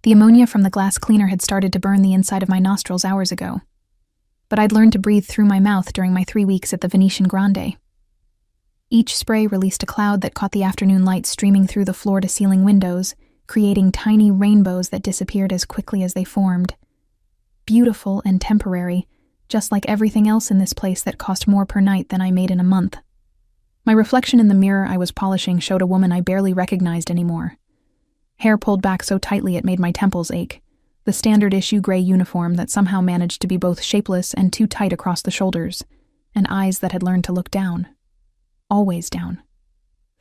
The ammonia from the glass cleaner had started to burn the inside of my nostrils hours ago. But I'd learned to breathe through my mouth during my 3 weeks at the Venetian Grande. Each spray released a cloud that caught the afternoon light streaming through the floor-to-ceiling windows, creating tiny rainbows that disappeared as quickly as they formed. Beautiful and temporary, just like everything else in this place that cost more per night than I made in a month. My reflection in the mirror I was polishing showed a woman I barely recognized anymore. Hair pulled back so tightly it made my temples ache. The standard-issue gray uniform that somehow managed to be both shapeless and too tight across the shoulders, and eyes that had learned to look down. Always down.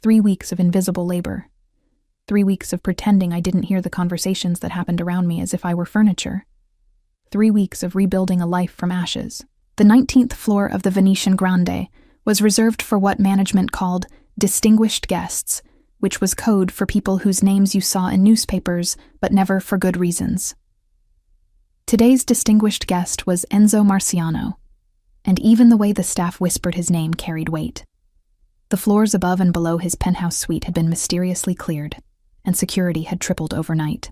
3 weeks of invisible labor. 3 weeks of pretending I didn't hear the conversations that happened around me as if I were furniture. 3 weeks of rebuilding a life from ashes. The 19th floor of the Venetian Grande was reserved for what management called distinguished guests, which was code for people whose names you saw in newspapers, but never for good reasons. Today's distinguished guest was Enzo Marciano, and even the way the staff whispered his name carried weight. The floors above and below his penthouse suite had been mysteriously cleared, and security had tripled overnight.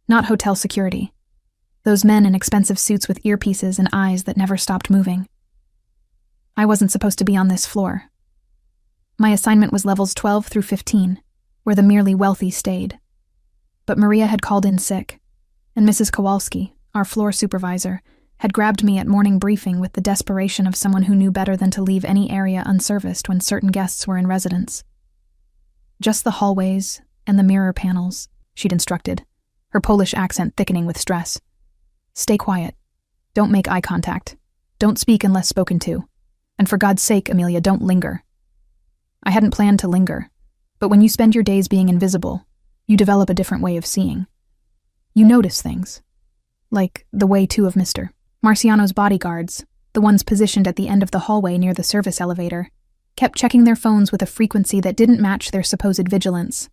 Not hotel security. Those men in expensive suits with earpieces and eyes that never stopped moving. I wasn't supposed to be on this floor. My assignment was levels 12 through 15, where the merely wealthy stayed. But Maria had called in sick, and Mrs. Kowalski, our floor supervisor, had grabbed me at morning briefing with the desperation of someone who knew better than to leave any area unserviced when certain guests were in residence. Just the hallways and the mirror panels, she'd instructed, her Polish accent thickening with stress. Stay quiet. Don't make eye contact. Don't speak unless spoken to. And for God's sake, Amelia, don't linger. I hadn't planned to linger, but when you spend your days being invisible, you develop a different way of seeing. You notice things. Like the way two of Mr. Marciano's bodyguards, the ones positioned at the end of the hallway near the service elevator, kept checking their phones with a frequency that didn't match their supposed vigilance.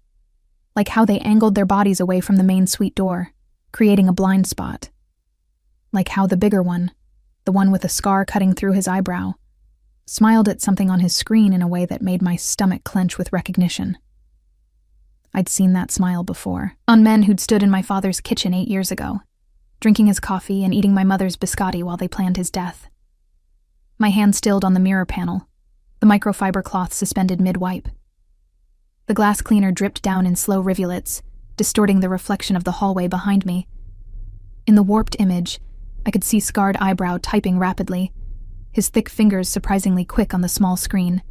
Like how they angled their bodies away from the main suite door, creating a blind spot. Like how the bigger one, the one with a scar cutting through his eyebrow, smiled at something on his screen in a way that made my stomach clench with recognition. I'd seen that smile before, on men who'd stood in my father's kitchen 8 years ago, drinking his coffee and eating my mother's biscotti while they planned his death. My hand stilled on the mirror panel, the microfiber cloth suspended mid-wipe. The glass cleaner dripped down in slow rivulets, distorting the reflection of the hallway behind me. In the warped image, I could see scarred eyebrow typing rapidly, his thick fingers surprisingly quick on the small screen.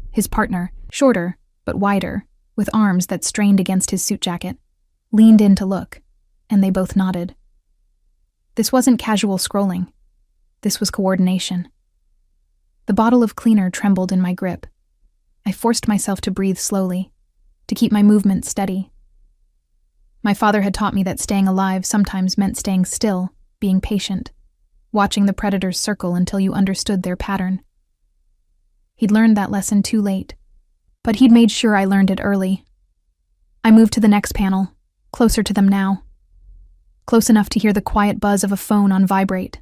His partner, shorter, but wider, with arms that strained against his suit jacket, leaned in to look, and they both nodded. This wasn't casual scrolling. This was coordination. The bottle of cleaner trembled in my grip. I forced myself to breathe slowly, to keep my movement steady. My father had taught me that staying alive sometimes meant staying still, being patient, watching the predators circle until you understood their pattern. He'd learned that lesson too late, but he'd made sure I learned it early. I moved to the next panel, closer to them now. Close enough to hear the quiet buzz of a phone on vibrate.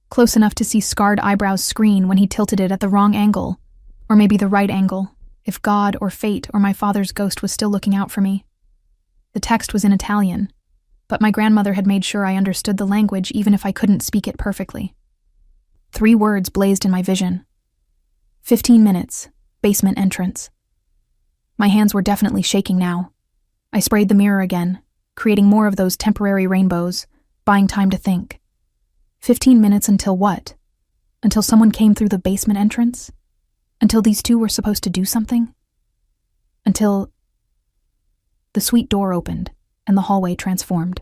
Close enough to see scarred eyebrows screen when he tilted it at the wrong angle, or maybe the right angle, if God or fate or my father's ghost was still looking out for me. The text was in Italian, but my grandmother had made sure I understood the language even if I couldn't speak it perfectly. 3 words blazed in my vision. 15 minutes, basement entrance. My hands were definitely shaking now. I sprayed the mirror again, creating more of those temporary rainbows, buying time to think. 15 minutes until what? Until someone came through the basement entrance? Until these two were supposed to do something? Until... The suite door opened, and the hallway transformed.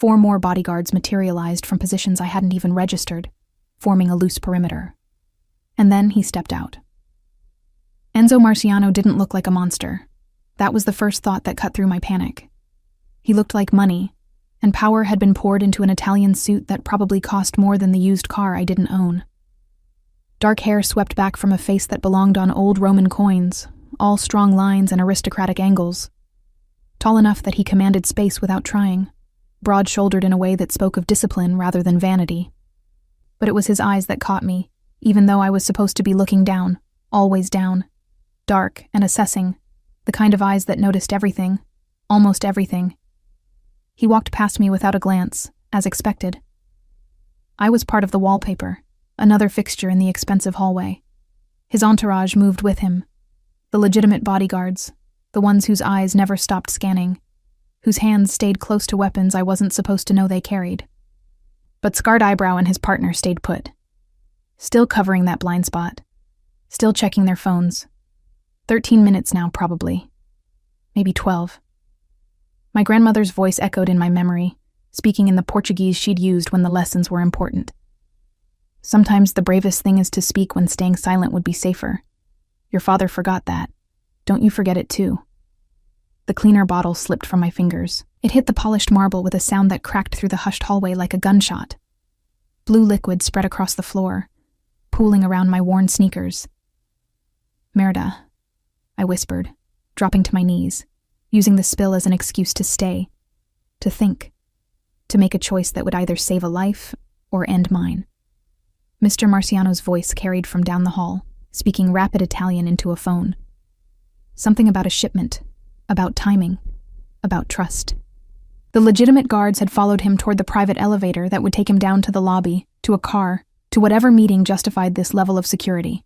4 more bodyguards materialized from positions I hadn't even registered, forming a loose perimeter. And then he stepped out. Enzo Marciano didn't look like a monster. That was the first thought that cut through my panic. He looked like money, and power had been poured into an Italian suit that probably cost more than the used car I didn't own. Dark hair swept back from a face that belonged on old Roman coins, all strong lines and aristocratic angles. Tall enough that he commanded space without trying, broad-shouldered in a way that spoke of discipline rather than vanity. But it was his eyes that caught me, even though I was supposed to be looking down, always down, dark and assessing, the kind of eyes that noticed everything, almost everything. He walked past me without a glance, as expected. I was part of the wallpaper, another fixture in the expensive hallway. His entourage moved with him. The legitimate bodyguards, the ones whose eyes never stopped scanning, whose hands stayed close to weapons I wasn't supposed to know they carried. But Scarred Eyebrow and his partner stayed put, still covering that blind spot, still checking their phones. 13 minutes now, probably. Maybe 12. My grandmother's voice echoed in my memory, speaking in the Portuguese she'd used when the lessons were important. Sometimes the bravest thing is to speak when staying silent would be safer. Your father forgot that. Don't you forget it too. The cleaner bottle slipped from my fingers. It hit the polished marble with a sound that cracked through the hushed hallway like a gunshot. Blue liquid spread across the floor, pooling around my worn sneakers. Merda, I whispered, dropping to my knees, using the spill as an excuse to stay, to think, to make a choice that would either save a life or end mine. Mr. Marciano's voice carried from down the hall, speaking rapid Italian into a phone. Something about a shipment, about timing, about trust. The legitimate guards had followed him toward the private elevator that would take him down to the lobby, to a car, to whatever meeting justified this level of security.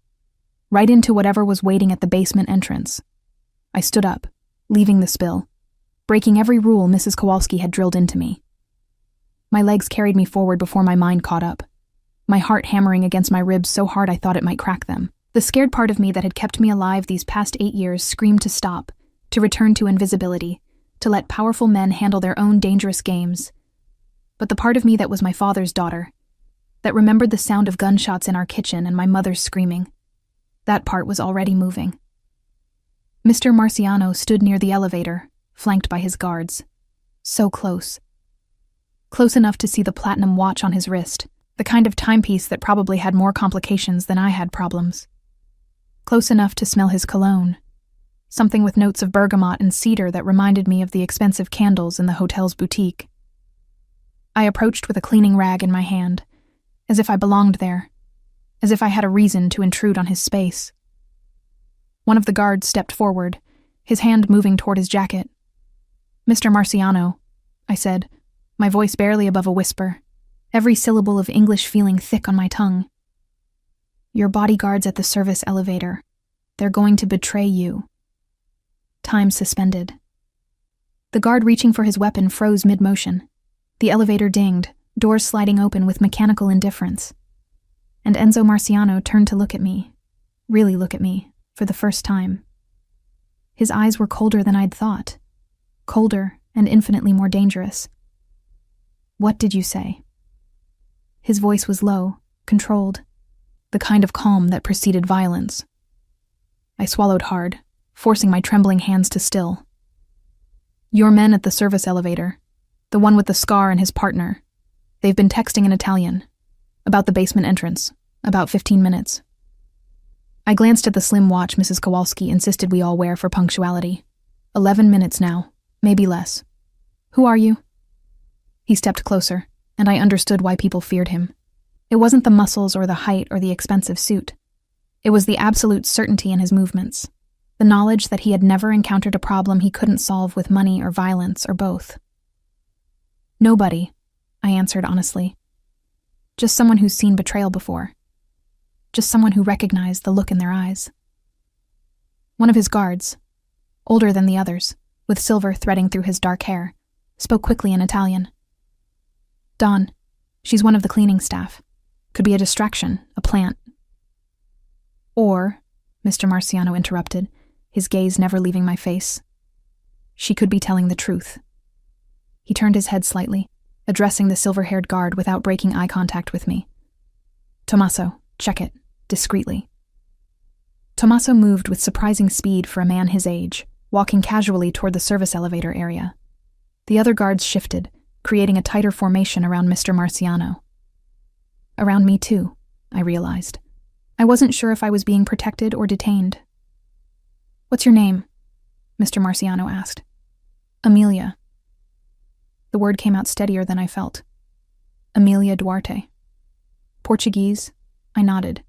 Right into whatever was waiting at the basement entrance. I stood up, leaving the spill, breaking every rule Mrs. Kowalski had drilled into me. My legs carried me forward before my mind caught up, my heart hammering against my ribs so hard I thought it might crack them. The scared part of me that had kept me alive these past 8 years screamed to stop, to return to invisibility, to let powerful men handle their own dangerous games. But the part of me that was my father's daughter, that remembered the sound of gunshots in our kitchen and my mother's screaming, that part was already moving. Mr. Marciano stood near the elevator, flanked by his guards. So close. Close enough to see the platinum watch on his wrist, the kind of timepiece that probably had more complications than I had problems. Close enough to smell his cologne, something with notes of bergamot and cedar that reminded me of the expensive candles in the hotel's boutique. I approached with a cleaning rag in my hand, as if I belonged there, as if I had a reason to intrude on his space. One of the guards stepped forward, his hand moving toward his jacket. "Mr. Marciano," I said, my voice barely above a whisper, every syllable of English feeling thick on my tongue. "Your bodyguards at the service elevator. They're going to betray you." Time suspended. The guard reaching for his weapon froze mid-motion. The elevator dinged, doors sliding open with mechanical indifference. And Enzo Marciano turned to look at me, really look at me, for the first time. His eyes were colder than I'd thought. Colder and infinitely more dangerous. "What did you say?" His voice was low, controlled, the kind of calm that preceded violence. I swallowed hard, forcing my trembling hands to still. "Your men at the service elevator, the one with the scar and his partner, they've been texting in Italian, about the basement entrance, about 15 minutes. I glanced at the slim watch Mrs. Kowalski insisted we all wear for punctuality. 11 minutes now, maybe less. "Who are you?" He stepped closer, and I understood why people feared him. It wasn't the muscles or the height or the expensive suit. It was the absolute certainty in his movements, the knowledge that he had never encountered a problem he couldn't solve with money or violence or both. "Nobody," I answered honestly. "Just someone who's seen betrayal before. Just someone who recognized the look in their eyes." One of his guards, older than the others, with silver threading through his dark hair, spoke quickly in Italian. "Dawn, she's one of the cleaning staff. Could be a distraction, a plant." "Or," Mr. Marciano interrupted, his gaze never leaving my face, "she could be telling the truth." He turned his head slightly, addressing the silver-haired guard without breaking eye contact with me. "Tommaso, check it, discreetly." Tommaso moved with surprising speed for a man his age, walking casually toward the service elevator area. The other guards shifted, creating a tighter formation around Mr. Marciano. Around me too, I realized. I wasn't sure if I was being protected or detained. "What's your name?" Mr. Marciano asked. "Amelia." The word came out steadier than I felt. "Amelia Duarte." "Portuguese?" I nodded.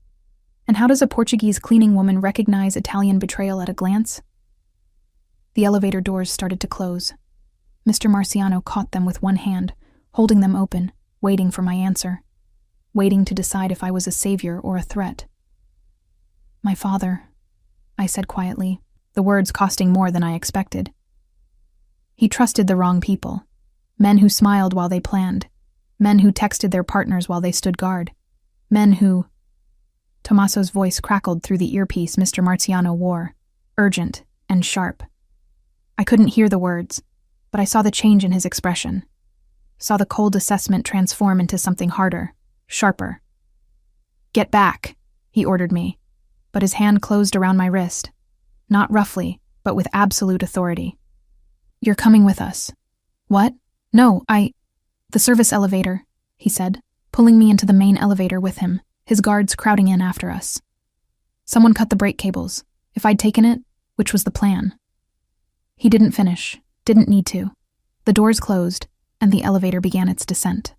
"And how does a Portuguese cleaning woman recognize Italian betrayal at a glance?" The elevator doors started to close. Mr. Marciano caught them with one hand, holding them open, waiting for my answer, waiting to decide if I was a savior or a threat. "My father," I said quietly, the words costing more than I expected. He trusted the wrong people, men who smiled while they planned, men who texted their partners while they stood guard, men who... Tommaso's voice crackled through the earpiece Mr. Marciano wore, urgent and sharp. I couldn't hear the words, but I saw the change in his expression, saw the cold assessment transform into something harder, sharper. "Get back," he ordered me, but his hand closed around my wrist, not roughly, but with absolute authority. "You're coming with us." "What?" "No, The service elevator," he said, pulling me into the main elevator with him, his guards crowding in after us. "Someone cut the brake cables. If I'd taken it, which was the plan." He didn't finish, didn't need to. The doors closed, and the elevator began its descent.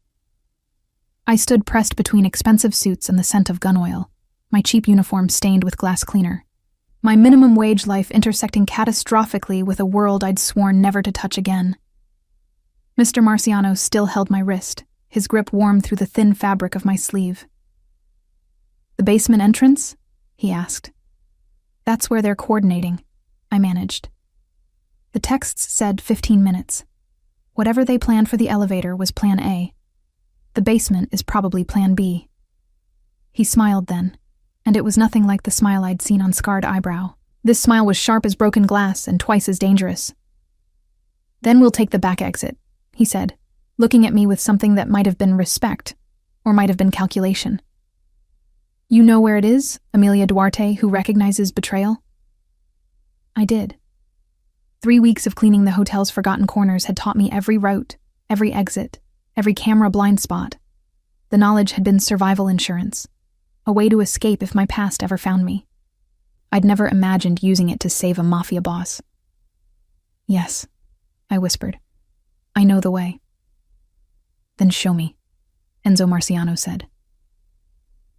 I stood pressed between expensive suits and the scent of gun oil, my cheap uniform stained with glass cleaner, my minimum wage life intersecting catastrophically with a world I'd sworn never to touch again. Mr. Marciano still held my wrist, his grip warm through the thin fabric of my sleeve. "The basement entrance?" he asked. "That's where they're coordinating," I managed. The texts said 15 minutes. Whatever they planned for the elevator was Plan A. The basement is probably Plan B. He smiled then, and it was nothing like the smile I'd seen on Scarred Eyebrow. This smile was sharp as broken glass and twice as dangerous. "Then we'll take the back exit," he said, looking at me with something that might have been respect, or might have been calculation. "You know where it is, Amelia Duarte, who recognizes betrayal?" I did. 3 weeks of cleaning the hotel's forgotten corners had taught me every route, every exit, every camera blind spot. The knowledge had been survival insurance, a way to escape if my past ever found me. I'd never imagined using it to save a mafia boss. "Yes," I whispered. "I know the way." "Then show me," Enzo Marciano said.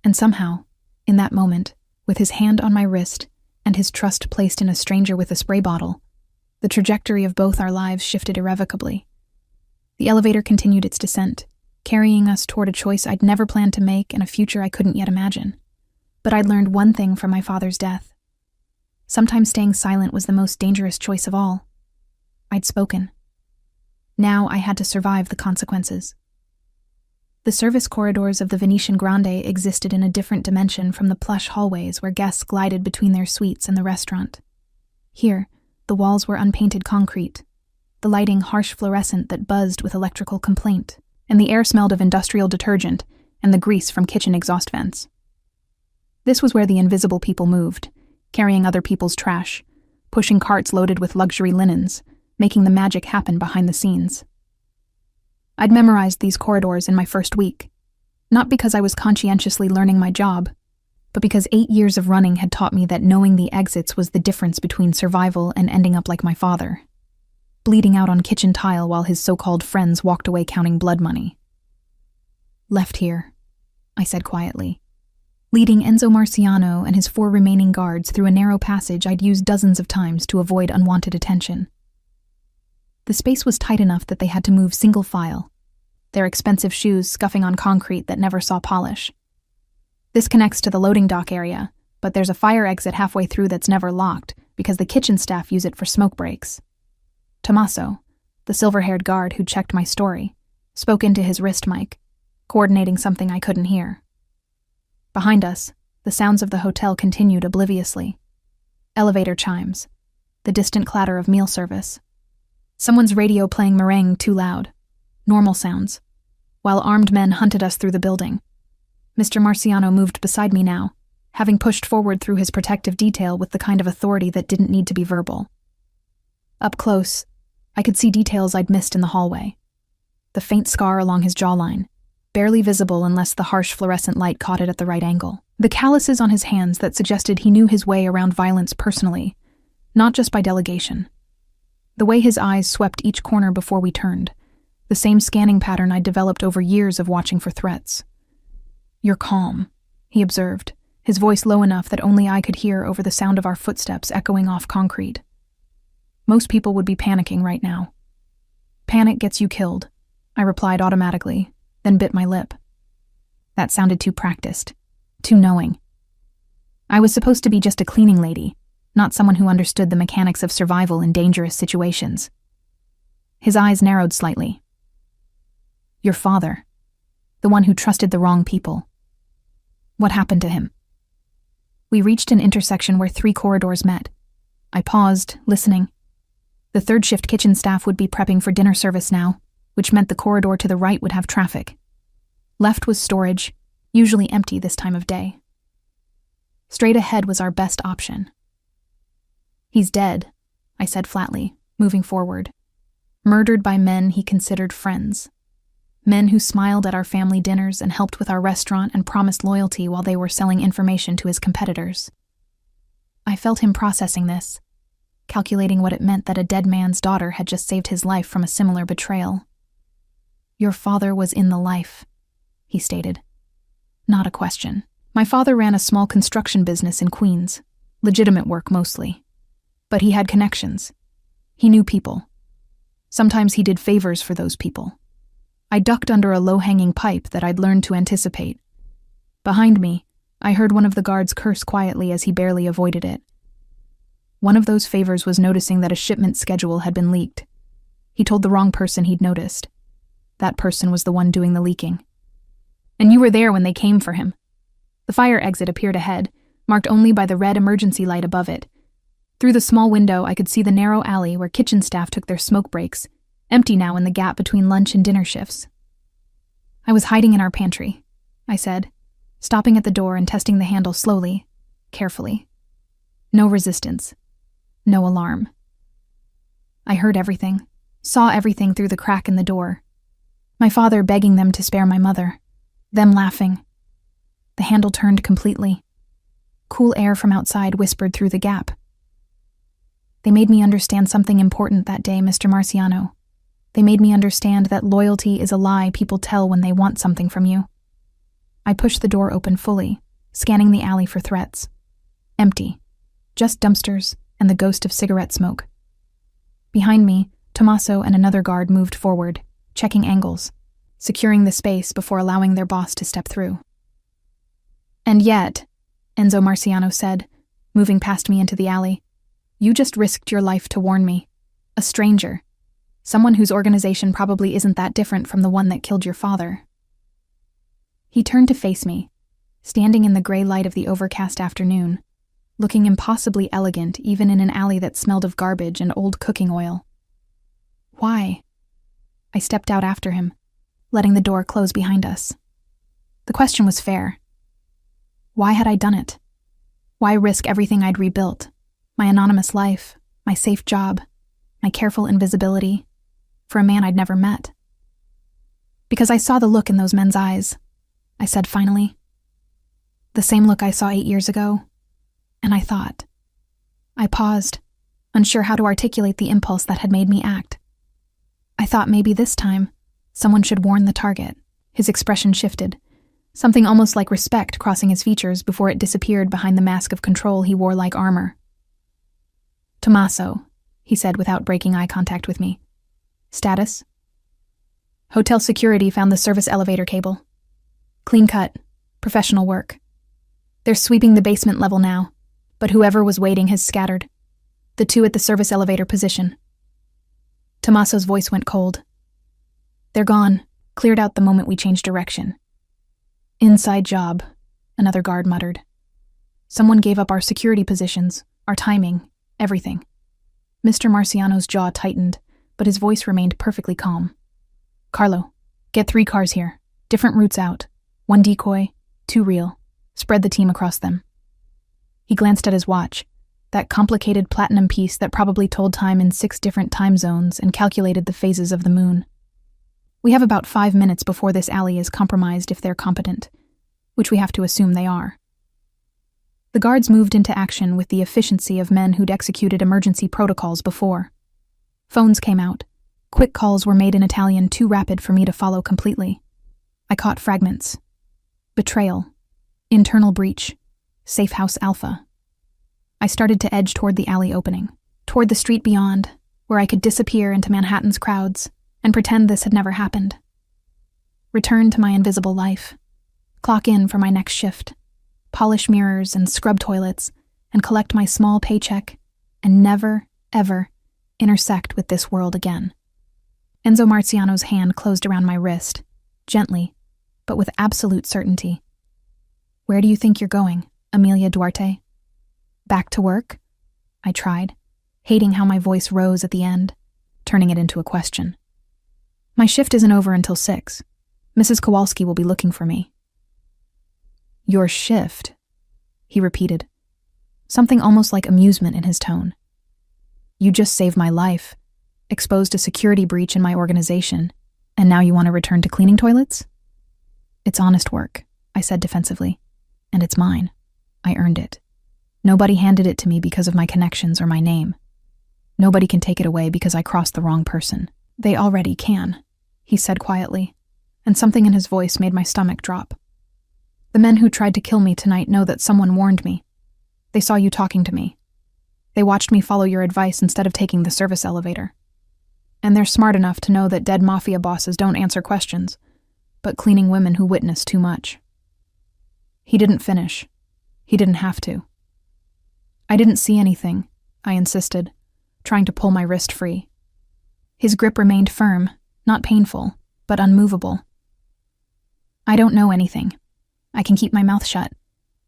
And somehow, in that moment, with his hand on my wrist and his trust placed in a stranger with a spray bottle, the trajectory of both our lives shifted irrevocably. The elevator continued its descent, carrying us toward a choice I'd never planned to make and a future I couldn't yet imagine. But I'd learned one thing from my father's death. Sometimes staying silent was the most dangerous choice of all. I'd spoken. Now I had to survive the consequences. The service corridors of the Venetian Grande existed in a different dimension from the plush hallways where guests glided between their suites and the restaurant. Here, the walls were unpainted concrete, the lighting harsh fluorescent that buzzed with electrical complaint, and the air smelled of industrial detergent and the grease from kitchen exhaust vents. This was where the invisible people moved, carrying other people's trash, pushing carts loaded with luxury linens, making the magic happen behind the scenes. I'd memorized these corridors in my first week, not because I was conscientiously learning my job, but because 8 years of running had taught me that knowing the exits was the difference between survival and ending up like my father, bleeding out on kitchen tile while his so-called friends walked away counting blood money. "Left here," I said quietly, leading Enzo Marciano and his 4 remaining guards through a narrow passage I'd used dozens of times to avoid unwanted attention. The space was tight enough that they had to move single file, their expensive shoes scuffing on concrete that never saw polish. This connects to the loading dock area, but there's a fire exit halfway through that's never locked because the kitchen staff use it for smoke breaks. Tommaso, the silver-haired guard who checked my story, spoke into his wrist mic, coordinating something I couldn't hear. Behind us, the sounds of the hotel continued obliviously. Elevator chimes, the distant clatter of meal service. Someone's radio playing meringue too loud. Normal sounds. While armed men hunted us through the building. Mr. Marciano moved beside me now, having pushed forward through his protective detail with the kind of authority that didn't need to be verbal. Up close, I could see details I'd missed in the hallway. The faint scar along his jawline, barely visible unless the harsh fluorescent light caught it at the right angle. The calluses on his hands that suggested he knew his way around violence personally, not just by delegation. The way his eyes swept each corner before we turned, the same scanning pattern I'd developed over years of watching for threats. "You're calm," he observed, his voice low enough that only I could hear over the sound of our footsteps echoing off concrete. "Most people would be panicking right now." Panic gets you killed, I replied automatically, then bit my lip. That sounded too practiced, too knowing. I was supposed to be just a cleaning lady, not someone who understood the mechanics of survival in dangerous situations. His eyes narrowed slightly. Your father, the one who trusted the wrong people. What happened to him? We reached an intersection where 3 corridors met. I paused, listening. The third shift kitchen staff would be prepping for dinner service now, which meant the corridor to the right would have traffic. Left was storage, usually empty this time of day. Straight ahead was our best option. He's dead, I said flatly, moving forward. Murdered by men he considered friends. Men who smiled at our family dinners and helped with our restaurant and promised loyalty while they were selling information to his competitors. I felt him processing this, calculating what it meant that a dead man's daughter had just saved his life from a similar betrayal. Your father was in the life, he stated. Not a question. My father ran a small construction business in Queens, legitimate work mostly. But he had connections. He knew people. Sometimes he did favors for those people. I ducked under a low-hanging pipe that I'd learned to anticipate. Behind me, I heard one of the guards curse quietly as he barely avoided it. One of those favors was noticing that a shipment schedule had been leaked. He told the wrong person he'd noticed. That person was the one doing the leaking. And you were there when they came for him. The fire exit appeared ahead, marked only by the red emergency light above it. Through the small window, I could see the narrow alley where kitchen staff took their smoke breaks, empty now in the gap between lunch and dinner shifts. I was hiding in our pantry, I said, stopping at the door and testing the handle slowly, carefully. No resistance. No alarm. I heard everything, saw everything through the crack in the door. My father begging them to spare my mother, them laughing. The handle turned completely. Cool air from outside whispered through the gap. They made me understand something important that day, Mr. Marciano. They made me understand that loyalty is a lie people tell when they want something from you. I pushed the door open fully, scanning the alley for threats. Empty. Just dumpsters and the ghost of cigarette smoke. Behind me, Tommaso and another guard moved forward, checking angles, securing the space before allowing their boss to step through. And yet, Enzo Marciano said, moving past me into the alley, you just risked your life to warn me. A stranger. Someone whose organization probably isn't that different from the one that killed your father. He turned to face me, standing in the gray light of the overcast afternoon, looking impossibly elegant even in an alley that smelled of garbage and old cooking oil. Why? I stepped out after him, letting the door close behind us. The question was fair. Why had I done it? Why risk everything I'd rebuilt? My anonymous life, my safe job, my careful invisibility, for a man I'd never met. Because I saw the look in those men's eyes, I said finally. The same look I saw 8 years ago, and I thought. I paused, unsure how to articulate the impulse that had made me act. I thought maybe this time, someone should warn the target. His expression shifted, something almost like respect crossing his features before it disappeared behind the mask of control he wore like armor. Tommaso, he said without breaking eye contact with me. Status? Hotel security found the service elevator cable. Clean cut. Professional work. They're sweeping the basement level now, but whoever was waiting has scattered. The 2 at the service elevator position. Tommaso's voice went cold. They're gone, cleared out the moment we changed direction. Inside job, another guard muttered. Someone gave up our security positions, our timing, everything. Mr. Marciano's jaw tightened, but his voice remained perfectly calm. Carlo, get 3 cars here. Different routes out. 1 decoy, 2 real. Spread the team across them. He glanced at his watch, that complicated platinum piece that probably told time in 6 different time zones and calculated the phases of the moon. We have about 5 minutes before this alley is compromised if they're competent, which we have to assume they are. The guards moved into action with the efficiency of men who'd executed emergency protocols before. Phones came out. Quick calls were made in Italian too rapid for me to follow completely. I caught fragments. Betrayal. Internal breach. Safe house alpha. I started to edge toward the alley opening, toward the street beyond, where I could disappear into Manhattan's crowds, and pretend this had never happened. Return to my invisible life. Clock in for my next shift. Polish mirrors and scrub toilets, and collect my small paycheck, and never, ever intersect with this world again. Enzo Marciano's hand closed around my wrist, gently, but with absolute certainty. Where do you think you're going, Amelia Duarte? Back to work? I tried, hating how my voice rose at the end, turning it into a question. My shift isn't over until 6. Mrs. Kowalski will be looking for me. Your shift, he repeated, something almost like amusement in his tone. You just saved my life, exposed a security breach in my organization, and now you want to return to cleaning toilets? It's honest work, I said defensively, and it's mine. I earned it. Nobody handed it to me because of my connections or my name. Nobody can take it away because I crossed the wrong person. They already can, he said quietly, and something in his voice made my stomach drop. The men who tried to kill me tonight know that someone warned me. They saw you talking to me. They watched me follow your advice instead of taking the service elevator. And they're smart enough to know that dead mafia bosses don't answer questions, but cleaning women who witness too much. He didn't finish. He didn't have to. I didn't see anything, I insisted, trying to pull my wrist free. His grip remained firm, not painful, but unmovable. I don't know anything. I can keep my mouth shut.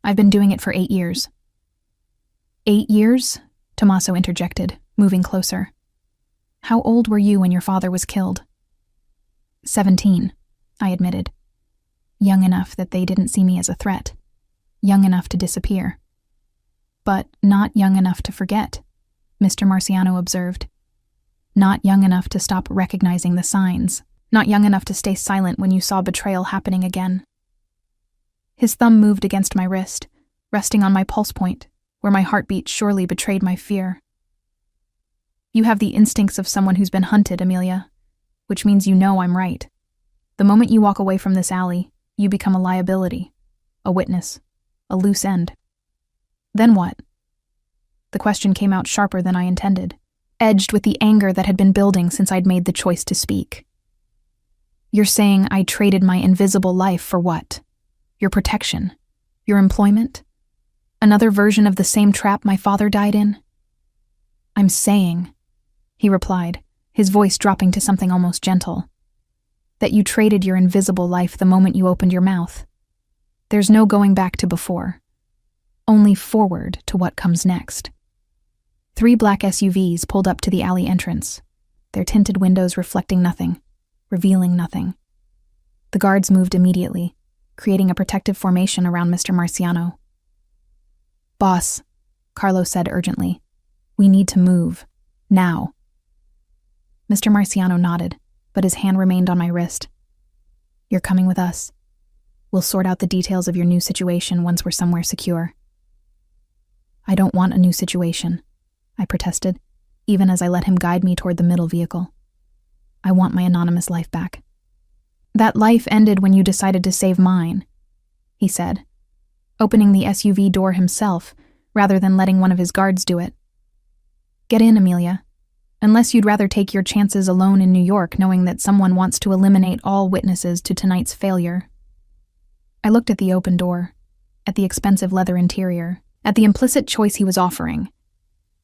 I've been doing it for 8 years. 8 years? Tommaso interjected, moving closer. How old were you when your father was killed? 17, I admitted. Young enough that they didn't see me as a threat. Young enough to disappear. But not young enough to forget, Mr. Marciano observed. Not young enough to stop recognizing the signs. Not young enough to stay silent when you saw betrayal happening again. His thumb moved against my wrist, resting on my pulse point, where my heartbeat surely betrayed my fear. You have the instincts of someone who's been hunted, Amelia, which means you know I'm right. The moment you walk away from this alley, you become a liability, a witness, a loose end. Then what? The question came out sharper than I intended, edged with the anger that had been building since I'd made the choice to speak. You're saying I traded my invisible life for what? Your protection? Your employment? Another version of the same trap my father died in? I'm saying, he replied, his voice dropping to something almost gentle, that you traded your invisible life the moment you opened your mouth. There's no going back to before, only forward to what comes next. 3 black SUVs pulled up to the alley entrance, their tinted windows reflecting nothing, revealing nothing. The guards moved immediately, creating a protective formation around Mr. Marciano. Boss, Carlo said urgently, we need to move. Now. Mr. Marciano nodded, but his hand remained on my wrist. You're coming with us. We'll sort out the details of your new situation once we're somewhere secure. I don't want a new situation, I protested, even as I let him guide me toward the middle vehicle. I want my anonymous life back. That life ended when you decided to save mine, he said, opening the SUV door himself rather than letting one of his guards do it. Get in, Amelia, unless you'd rather take your chances alone in New York knowing that someone wants to eliminate all witnesses to tonight's failure. I looked at the open door, at the expensive leather interior, at the implicit choice he was offering.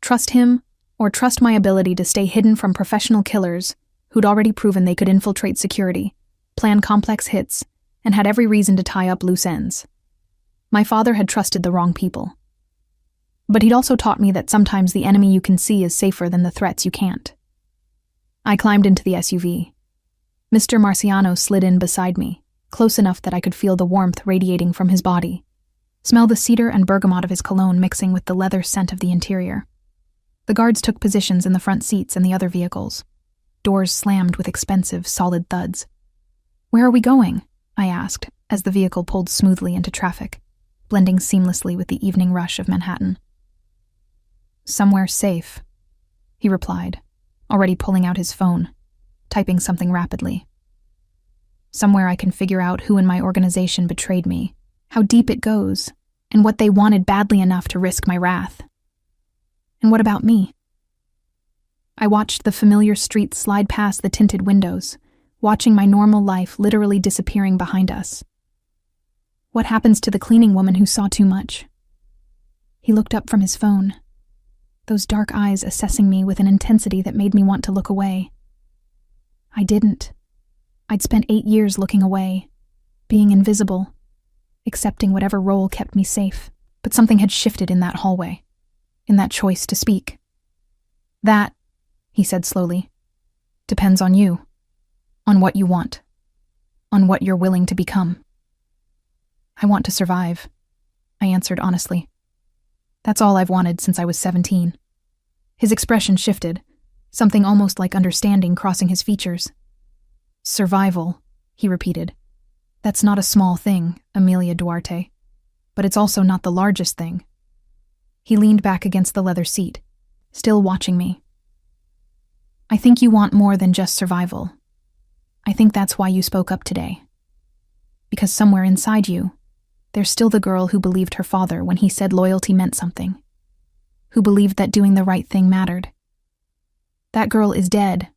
Trust him, or trust my ability to stay hidden from professional killers who'd already proven they could infiltrate security, plan complex hits, and had every reason to tie up loose ends. My father had trusted the wrong people. But he'd also taught me that sometimes the enemy you can see is safer than the threats you can't. I climbed into the SUV. Mr. Marciano slid in beside me, close enough that I could feel the warmth radiating from his body, smell the cedar and bergamot of his cologne mixing with the leather scent of the interior. The guards took positions in the front seats and the other vehicles. Doors slammed with expensive, solid thuds. Where are we going? I asked, as the vehicle pulled smoothly into traffic, blending seamlessly with the evening rush of Manhattan. Somewhere safe, he replied, already pulling out his phone, typing something rapidly. Somewhere I can figure out who in my organization betrayed me, how deep it goes, and what they wanted badly enough to risk my wrath. And what about me? I watched the familiar streets slide past the tinted windows, watching my normal life literally disappearing behind us. What happens to the cleaning woman who saw too much? He looked up from his phone, those dark eyes assessing me with an intensity that made me want to look away. I didn't. I'd spent 8 years looking away, being invisible, accepting whatever role kept me safe, but something had shifted in that hallway, in that choice to speak. That, he said slowly, depends on you, on what you want, on what you're willing to become. I want to survive, I answered honestly. That's all I've wanted since I was 17. His expression shifted, something almost like understanding crossing his features. Survival, he repeated. That's not a small thing, Amelia Duarte, but it's also not the largest thing. He leaned back against the leather seat, still watching me. I think you want more than just survival. I think that's why you spoke up today. Because somewhere inside you, there's still the girl who believed her father when he said loyalty meant something, who believed that doing the right thing mattered. That girl is dead,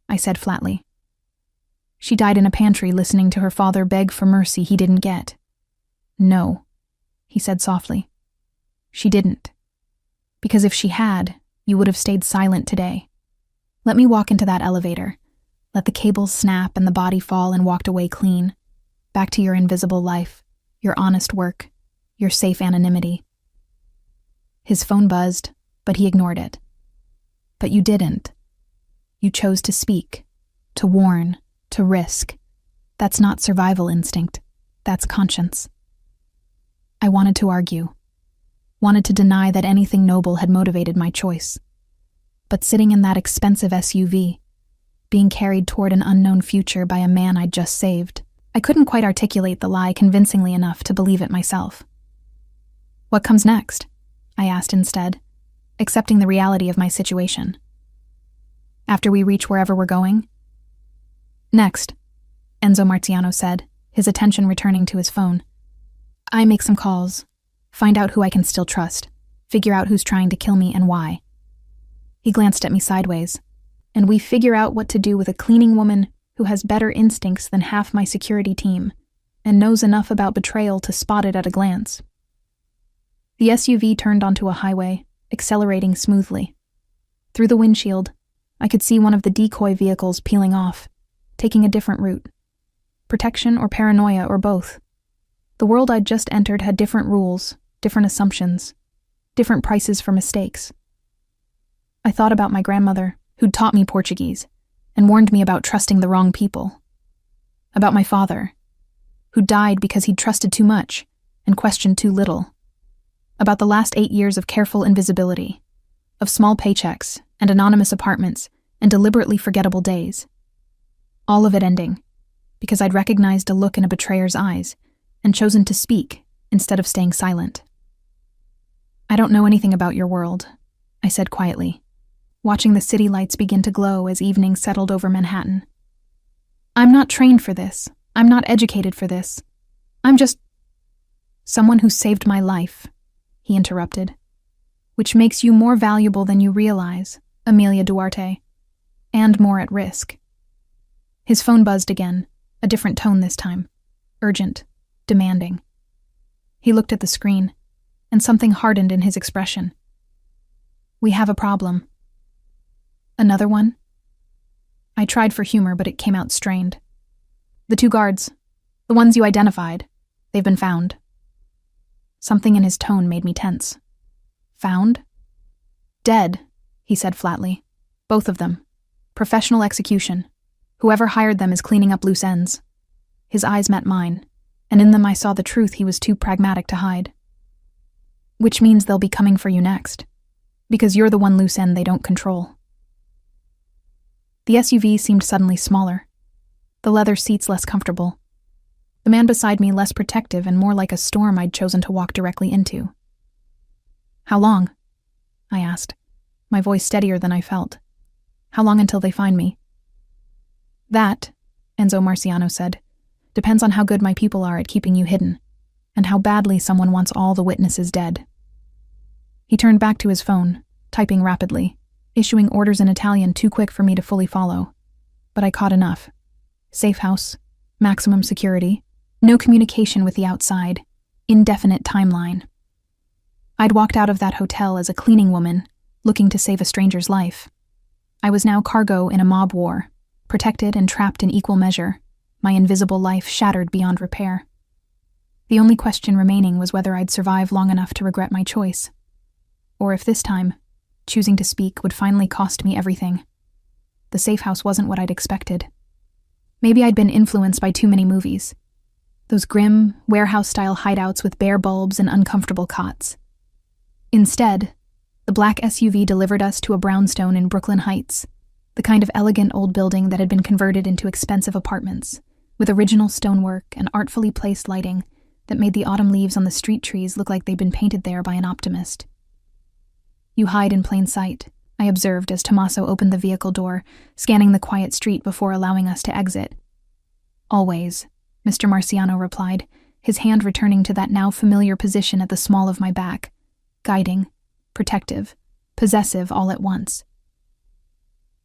I said flatly. She died in a pantry listening to her father beg for mercy he didn't get. No, he said softly. She didn't. Because if she had, you would have stayed silent today. Let me walk into that elevator. Let the cables snap and the body fall and walked away clean. Back to your invisible life, your honest work, your safe anonymity. His phone buzzed, but he ignored it. But you didn't. You chose to speak, to warn, to risk. That's not survival instinct. That's conscience. I wanted to argue. Wanted to deny that anything noble had motivated my choice. But sitting in that expensive SUV, being carried toward an unknown future by a man I'd just saved, I couldn't quite articulate the lie convincingly enough to believe it myself. What comes next? I asked instead, accepting the reality of my situation. After we reach wherever we're going? Next, Enzo Marziano said, his attention returning to his phone. I make some calls, find out who I can still trust, figure out who's trying to kill me and why. He glanced at me sideways, and we figure out what to do with a cleaning woman who has better instincts than half my security team and knows enough about betrayal to spot it at a glance. The SUV turned onto a highway, accelerating smoothly. Through the windshield, I could see one of the decoy vehicles peeling off, taking a different route. Protection or paranoia or both. The world I'd just entered had different rules, different assumptions, different prices for mistakes. I thought about my grandmother, who'd taught me Portuguese, and warned me about trusting the wrong people. About my father, who died because he'd trusted too much and questioned too little. About the last 8 years of careful invisibility, of small paychecks and anonymous apartments and deliberately forgettable days. All of it ending because I'd recognized a look in a betrayer's eyes and chosen to speak instead of staying silent. I don't know anything about your world, I said quietly, watching the city lights begin to glow as evening settled over Manhattan. I'm not trained for this. I'm not educated for this. I'm just someone who saved my life, he interrupted, which makes you more valuable than you realize, Amelia Duarte, and more at risk. His phone buzzed again, a different tone this time, urgent, demanding. He looked at the screen, and something hardened in his expression. We have a problem. Another one? I tried for humor, but it came out strained. The 2 guards, the ones you identified, they've been found. Something in his tone made me tense. Found? Dead, he said flatly. Both of them. Professional execution. Whoever hired them is cleaning up loose ends. His eyes met mine, and in them I saw the truth he was too pragmatic to hide. Which means they'll be coming for you next, because you're the one loose end they don't control. The SUV seemed suddenly smaller, the leather seats less comfortable, the man beside me less protective and more like a storm I'd chosen to walk directly into. How long? I asked, my voice steadier than I felt. How long until they find me? That, Enzo Marziano said, depends on how good my people are at keeping you hidden, and how badly someone wants all the witnesses dead. He turned back to his phone, typing rapidly, issuing orders in Italian too quick for me to fully follow. But I caught enough. Safe house, maximum security, no communication with the outside, indefinite timeline. I'd walked out of that hotel as a cleaning woman, looking to save a stranger's life. I was now cargo in a mob war, protected and trapped in equal measure, my invisible life shattered beyond repair. The only question remaining was whether I'd survive long enough to regret my choice. Or if this time, choosing to speak would finally cost me everything. The safe house wasn't what I'd expected. Maybe I'd been influenced by too many movies. Those grim, warehouse-style hideouts with bare bulbs and uncomfortable cots. Instead, the black SUV delivered us to a brownstone in Brooklyn Heights, the kind of elegant old building that had been converted into expensive apartments, with original stonework and artfully placed lighting that made the autumn leaves on the street trees look like they'd been painted there by an optimist. "You hide in plain sight," I observed as Tommaso opened the vehicle door, scanning the quiet street before allowing us to exit. "Always," Mr. Marciano replied, his hand returning to that now familiar position at the small of my back, guiding, protective, possessive all at once.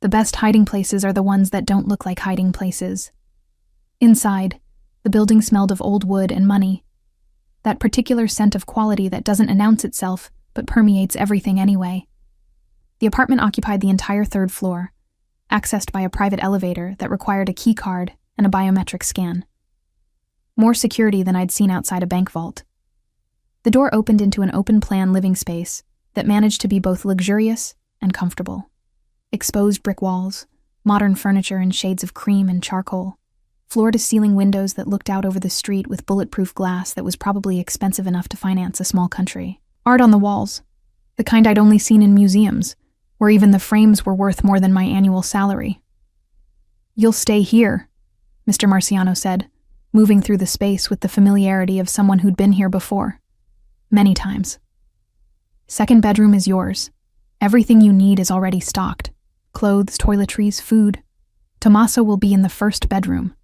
The best hiding places are the ones that don't look like hiding places. Inside, the building smelled of old wood and money. That particular scent of quality that doesn't announce itself, but permeates everything anyway. The apartment occupied the entire third floor, accessed by a private elevator that required a key card and a biometric scan. More security than I'd seen outside a bank vault. The door opened into an open-plan living space that managed to be both luxurious and comfortable. Exposed brick walls, modern furniture in shades of cream and charcoal, floor-to-ceiling windows that looked out over the street with bulletproof glass that was probably expensive enough to finance a small country. Art on the walls, the kind I'd only seen in museums, where even the frames were worth more than my annual salary. "You'll stay here," Mr. Marciano said, moving through the space with the familiarity of someone who'd been here before. Many times. "Second bedroom is yours. Everything you need is already stocked. Clothes, toiletries, food. Tommaso will be in the first bedroom.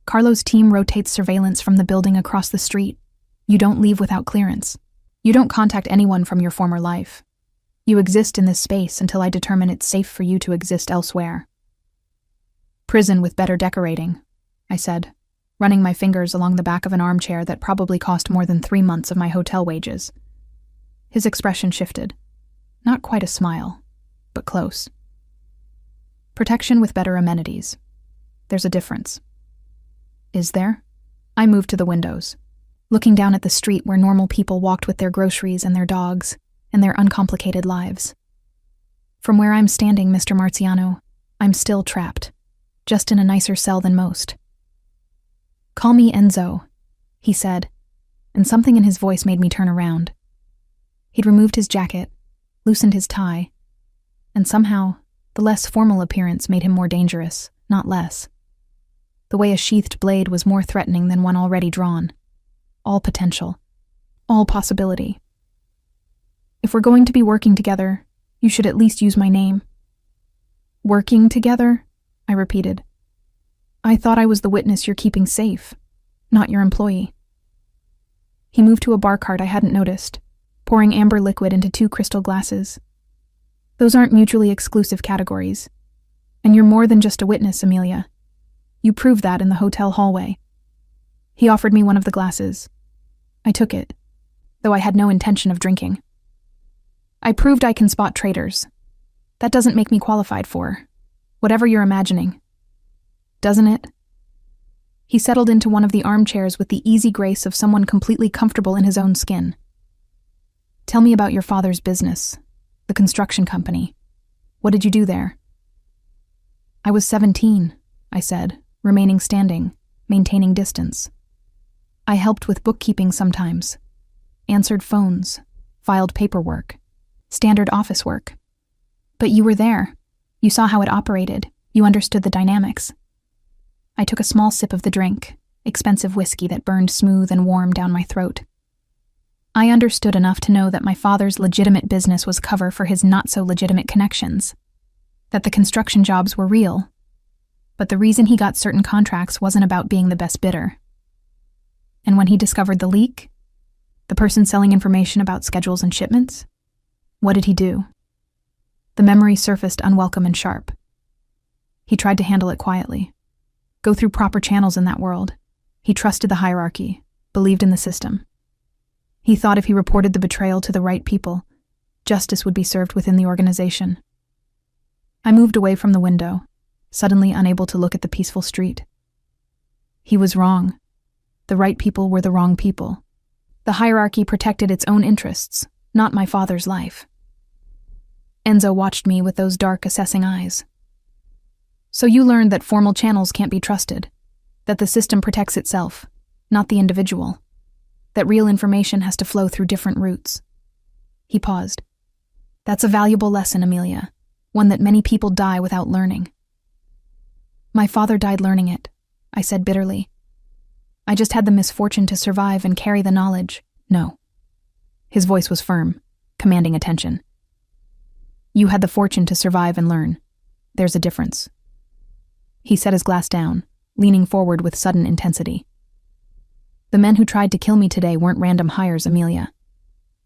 Carlo's team rotates surveillance from the building across the street. You don't leave without clearance. You don't contact anyone from your former life. You exist in this space until I determine it's safe for you to exist elsewhere." "Prison with better decorating," I said, running my fingers along the back of an armchair that probably cost more than 3 months of my hotel wages. His expression shifted. Not quite a smile, but close. "Protection with better amenities. There's a difference." "Is there?" I moved to the windows, looking down at the street where normal people walked with their groceries and their dogs and their uncomplicated lives. From where I'm standing, Mr. Marciano, I'm still trapped, just in a nicer cell than most. "Call me Enzo," he said, and something in his voice made me turn around. He'd removed his jacket, loosened his tie, and somehow the less formal appearance made him more dangerous, not less. The way a sheathed blade was more threatening than one already drawn. All potential. All possibility. "If we're going to be working together, you should at least use my name." "Working together?" I repeated. "I thought I was the witness you're keeping safe, not your employee." He moved to a bar cart I hadn't noticed, pouring amber liquid into 2 crystal glasses. "Those aren't mutually exclusive categories. And you're more than just a witness, Amelia. You proved that in the hotel hallway." He offered me one of the glasses. I took it, though I had no intention of drinking. "I proved I can spot traitors. That doesn't make me qualified for whatever you're imagining. Doesn't it?" He settled into one of the armchairs with the easy grace of someone completely comfortable in his own skin. "Tell me about your father's business, the construction company. What did you do there?" "I was 17, I said, remaining standing, maintaining distance. "I helped with bookkeeping sometimes, answered phones, filed paperwork, standard office work. But you were there. You saw how it operated. You understood the dynamics." I took a small sip of the drink, expensive whiskey that burned smooth and warm down my throat. I understood enough to know that my father's legitimate business was cover for his not-so-legitimate connections, that the construction jobs were real, but the reason he got certain contracts wasn't about being the best bidder. And when he discovered the leak, the person selling information about schedules and shipments, what did he do? The The memory surfaced unwelcome and sharp. He tried to handle it quietly. Go through proper channels in that world. He trusted the hierarchy, believed in the system. He thought if he reported the betrayal to the right people, justice would be served within the organization. I moved away from the window, suddenly unable to look at the peaceful street. He was wrong. The right people were the wrong people. The hierarchy protected its own interests, not my father's life. Enzo watched me with those dark, assessing eyes. So you learned that formal channels can't be trusted, that the system protects itself, not the individual, that real information has to flow through different routes. He paused. That's a valuable lesson, Amelia, one that many people die without learning. My father died learning it, I said bitterly. I just had the misfortune to survive and carry the knowledge. No. His voice was firm, commanding attention. You had the fortune to survive and learn. There's a difference. He set his glass down, leaning forward with sudden intensity. The men who tried to kill me today weren't random hires, Amelia.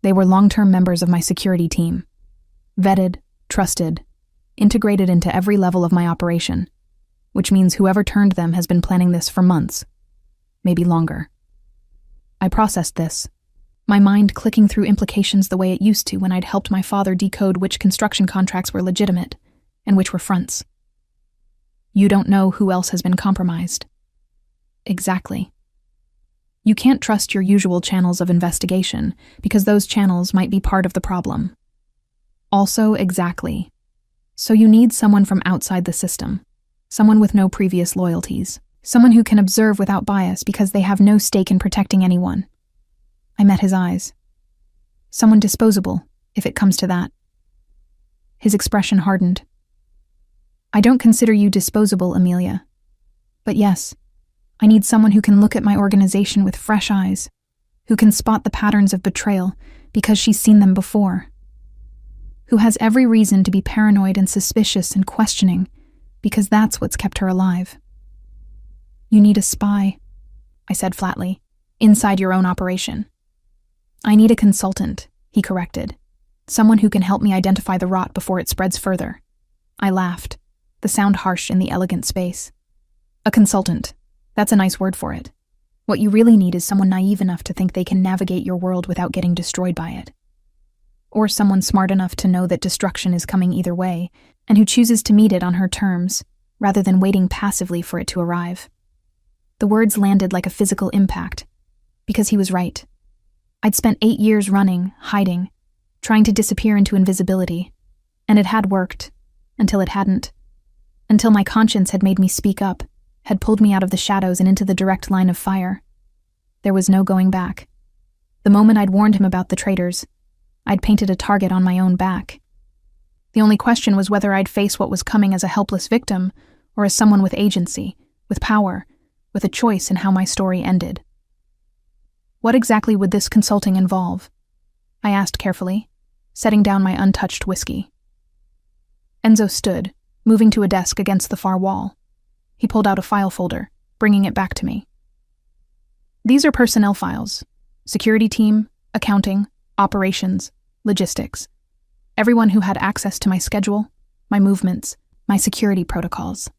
They were long-term members of my security team. Vetted, trusted, integrated into every level of my operation, which means whoever turned them has been planning this for months, maybe longer. I processed this, my mind clicking through implications the way it used to when I'd helped my father decode which construction contracts were legitimate and which were fronts. You don't know who else has been compromised. Exactly. You can't trust your usual channels of investigation because those channels might be part of the problem. Also, exactly. So you need someone from outside the system, someone with no previous loyalties, someone who can observe without bias because they have no stake in protecting anyone. I met his eyes. Someone disposable, if it comes to that. His expression hardened. I don't consider you disposable, Amelia. But yes, I need someone who can look at my organization with fresh eyes, who can spot the patterns of betrayal because she's seen them before, who has every reason to be paranoid and suspicious and questioning because that's what's kept her alive. You need a spy, I said flatly, inside your own operation. I need a consultant, he corrected, someone who can help me identify the rot before it spreads further. I laughed, the sound harsh in the elegant space. A consultant. That's a nice word for it. What you really need is someone naive enough to think they can navigate your world without getting destroyed by it. Or someone smart enough to know that destruction is coming either way, and who chooses to meet it on her terms, rather than waiting passively for it to arrive. The words landed like a physical impact, because he was right. I'd spent 8 years running, hiding, trying to disappear into invisibility, and it had worked, until it hadn't. Until my conscience had made me speak up, had pulled me out of the shadows and into the direct line of fire. There was no going back. The moment I'd warned him about the traitors, I'd painted a target on my own back. The only question was whether I'd face what was coming as a helpless victim or as someone with agency, with power, with a choice in how my story ended. What exactly would this consulting involve? I asked carefully, setting down my untouched whiskey. Enzo stood, moving to a desk against the far wall. He pulled out a file folder, bringing it back to me. These are personnel files. Security team, accounting, operations, logistics. Everyone who had access to my schedule, my movements, my security protocols.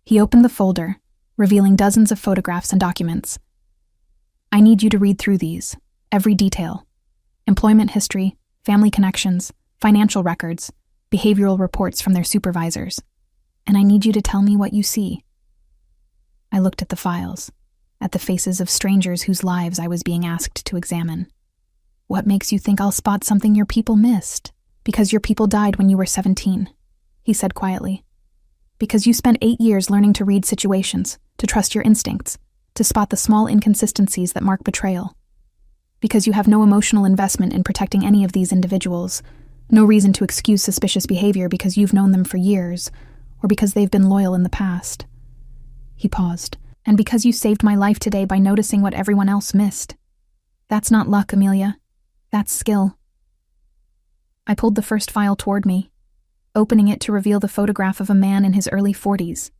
He opened the folder, revealing dozens of photographs and documents. I need you to read through these, every detail. Employment history, family connections, financial records, behavioral reports from their supervisors. And I need you to tell me what you see. I looked at the files, at the faces of strangers whose lives I was being asked to examine. What makes you think I'll spot something your people missed? Because your people died when you were 17, he said quietly. Because you spent 8 years learning to read situations, to trust your instincts, to spot the small inconsistencies that mark betrayal. Because you have no emotional investment in protecting any of these individuals, no reason to excuse suspicious behavior because you've known them for years, or because they've been loyal in the past. He paused. And because you saved my life today by noticing what everyone else missed. That's not luck, Amelia. That's skill. I pulled the first file toward me, opening it to reveal the photograph of a man in his early 40s,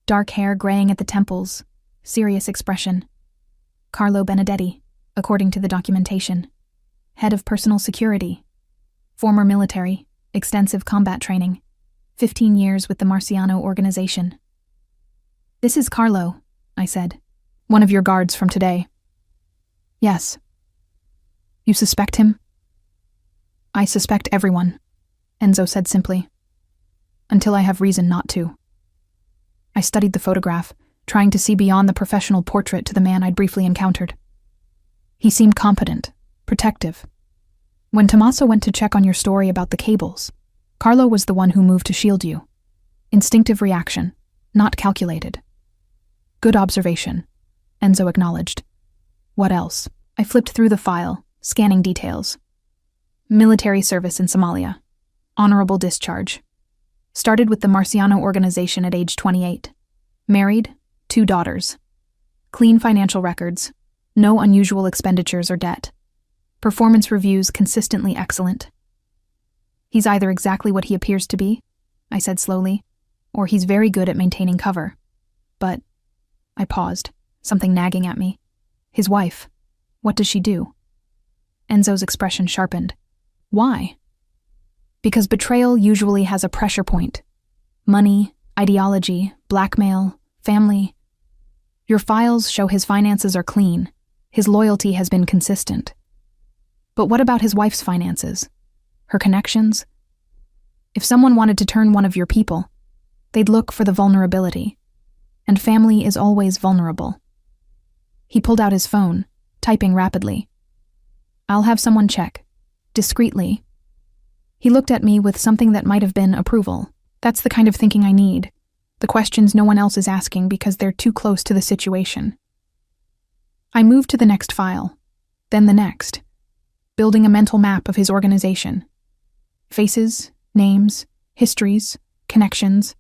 dark hair graying at the temples, serious expression. Carlo Benedetti, according to the documentation. Head of personal security. Former military, extensive combat training, 15 years with the Marciano organization. This is Carlo, I said. One of your guards from today. Yes. You suspect him? I suspect everyone, Enzo said simply. Until I have reason not to. I studied the photograph, trying to see beyond the professional portrait to the man I'd briefly encountered. He seemed competent, protective. When Tommaso went to check on your story about the cables, Carlo was the one who moved to shield you. Instinctive reaction, not calculated. Good observation, Enzo acknowledged. What else? I flipped through the file, scanning details. Military service in Somalia. Honorable discharge. Started with the Marciano organization at age 28. Married, 2 daughters. Clean financial records. No unusual expenditures or debt. Performance reviews consistently excellent. He's either exactly what he appears to be, I said slowly, or he's very good at maintaining cover. But, I paused, something nagging at me. His wife. What does she do? Enzo's expression sharpened. Why? Because betrayal usually has a pressure point. Money, ideology, blackmail, family. Your files show his finances are clean. His loyalty has been consistent. But what about his wife's finances? Her connections? If someone wanted to turn one of your people, they'd look for the vulnerability. And family is always vulnerable. He pulled out his phone, typing rapidly. I'll have someone check. Discreetly. He looked at me with something that might have been approval. That's the kind of thinking I need. The questions no one else is asking because they're too close to the situation. I moved to the next file, then the next, building a mental map of his organization. Faces, names, histories, connections,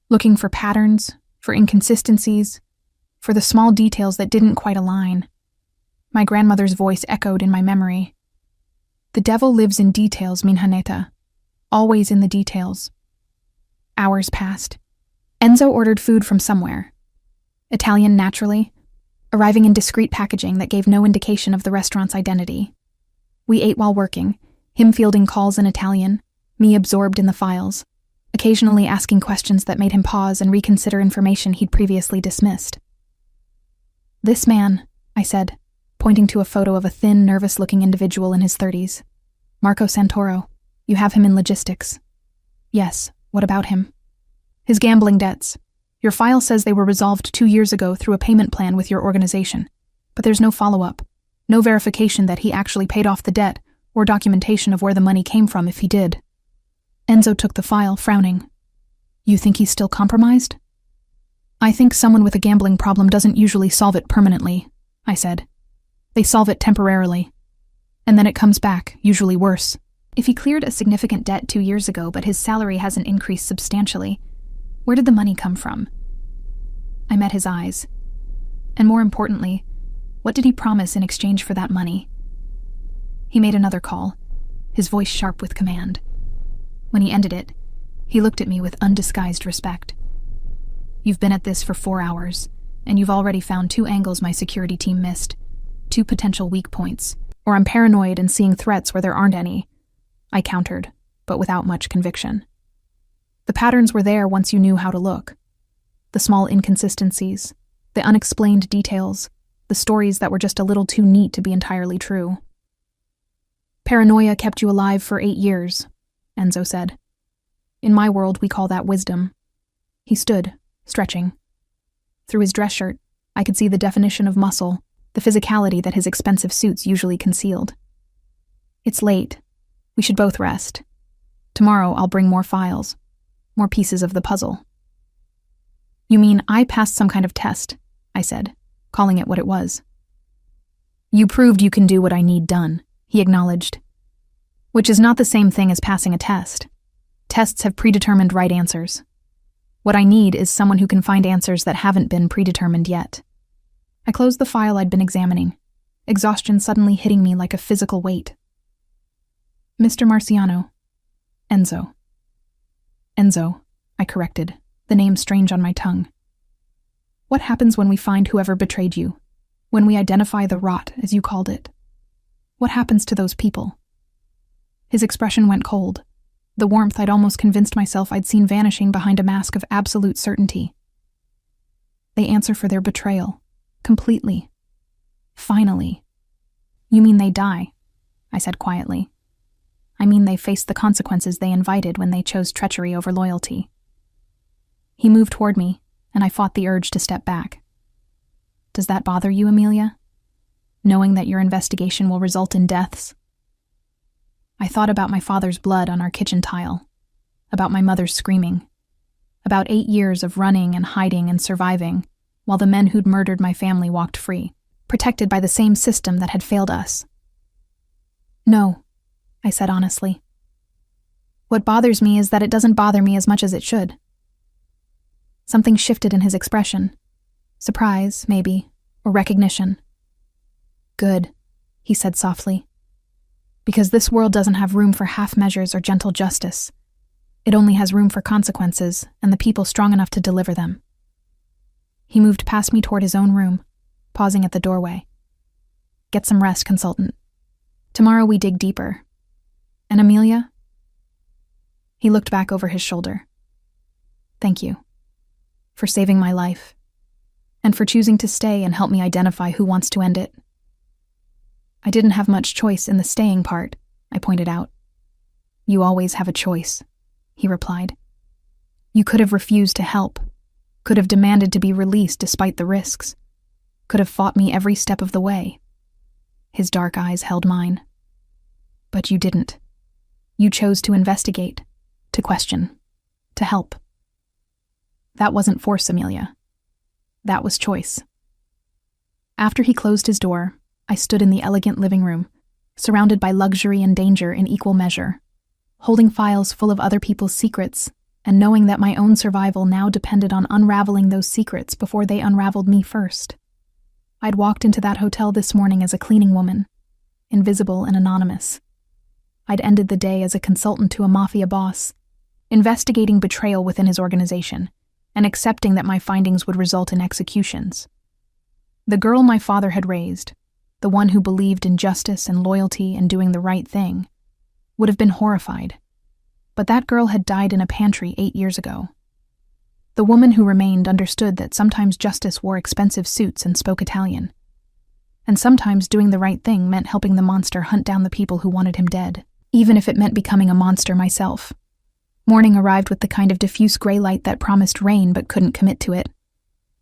looking for patterns, for inconsistencies, for the small details that didn't quite align. My grandmother's voice echoed in my memory. The devil lives in details, Minhaneta. Always in the details. Hours passed. Enzo ordered food from somewhere. Italian, naturally, arriving in discreet packaging that gave no indication of the restaurant's identity. We ate while working, him fielding calls in Italian, me absorbed in the files, occasionally asking questions that made him pause and reconsider information he'd previously dismissed. This man, I said, pointing to a photo of a thin, nervous-looking individual in his 30s. Marco Santoro. You have him in logistics. Yes, what about him? His gambling debts. Your file says they were resolved 2 years ago through a payment plan with your organization, but there's no follow-up, no verification that he actually paid off the debt, or documentation of where the money came from if he did. Enzo took the file, frowning. You think he's still compromised? I think someone with a gambling problem doesn't usually solve it permanently, I said. They solve it temporarily. And then it comes back, usually worse. If he cleared a significant debt 2 years ago but his salary hasn't increased substantially, where did the money come from? I met his eyes. And more importantly, what did he promise in exchange for that money? He made another call, his voice sharp with command. When he ended it, he looked at me with undisguised respect. You've been at this for 4 hours, and you've already found 2 angles my security team missed. 2 potential weak points, or I'm paranoid and seeing threats where there aren't any. I countered, but without much conviction. The patterns were there once you knew how to look. The small inconsistencies, the unexplained details, the stories that were just a little too neat to be entirely true. Paranoia kept you alive for 8 years, Enzo said. In my world, we call that wisdom. He stood, stretching. Through his dress shirt, I could see the definition of muscle, the physicality that his expensive suits usually concealed. It's late. We should both rest. Tomorrow I'll bring more files, more pieces of the puzzle. You mean I passed some kind of test, I said, calling it what it was. You proved you can do what I need done, he acknowledged. Which is not the same thing as passing a test. Tests have predetermined right answers. What I need is someone who can find answers that haven't been predetermined yet. I closed the file I'd been examining, exhaustion suddenly hitting me like a physical weight. Mr. Marciano. Enzo. Enzo, I corrected, the name strange on my tongue. What happens when we find whoever betrayed you? When we identify the rot, as you called it? What happens to those people? His expression went cold. the warmth I'd almost convinced myself I'd seen vanishing behind a mask of absolute certainty. They answer for their betrayal. Completely. Finally. You mean they die? I said quietly. I mean they face the consequences they invited when they chose treachery over loyalty. He moved toward me, and I fought the urge to step back. Does that bother you, Amelia? Knowing that your investigation will result in deaths? I thought about my father's blood on our kitchen tile, about my mother's screaming, about 8 years of running and hiding and surviving, while the men who'd murdered my family walked free, protected by the same system that had failed us. No, I said honestly. What bothers me is that it doesn't bother me as much as it should. Something shifted in his expression. Surprise, maybe, or recognition. Good, he said softly. Because this world doesn't have room for half measures or gentle justice. It only has room for consequences and the people strong enough to deliver them. He moved past me toward his own room, pausing at the doorway. Get some rest, consultant. Tomorrow we dig deeper. And Amelia? He looked back over his shoulder. Thank you. For saving my life. And for choosing to stay and help me identify who wants to end it. I didn't have much choice in the staying part, I pointed out. You always have a choice, he replied. You could have refused to help, could have demanded to be released despite the risks, could have fought me every step of the way. His dark eyes held mine. But you didn't. You chose to investigate, to question, to help. That wasn't force, Amelia. That was choice. After he closed his door, I stood in the elegant living room, surrounded by luxury and danger in equal measure, holding files full of other people's secrets, and knowing that my own survival now depended on unraveling those secrets before they unraveled me first. I'd walked into that hotel this morning as a cleaning woman, invisible and anonymous. I'd ended the day as a consultant to a mafia boss, investigating betrayal within his organization, and accepting that my findings would result in executions. The girl my father had raised, the one who believed in justice and loyalty and doing the right thing, would have been horrified. But that girl had died in a pantry 8 years ago. The woman who remained understood that sometimes justice wore expensive suits and spoke Italian. And sometimes doing the right thing meant helping the monster hunt down the people who wanted him dead, even if it meant becoming a monster myself. Morning arrived with the kind of diffuse gray light that promised rain but couldn't commit to it.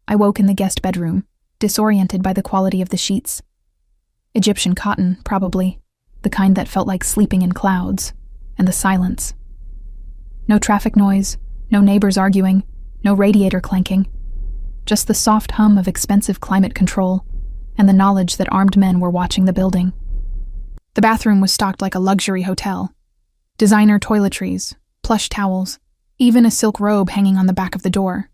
I woke in the guest bedroom, disoriented by the quality of the sheets. Egyptian cotton, probably, the kind that felt like sleeping in clouds, and the silence. No traffic noise, no neighbors arguing, no radiator clanking, just the soft hum of expensive climate control and the knowledge that armed men were watching the building. The bathroom was stocked like a luxury hotel. Designer toiletries, plush towels, even a silk robe hanging on the back of the door.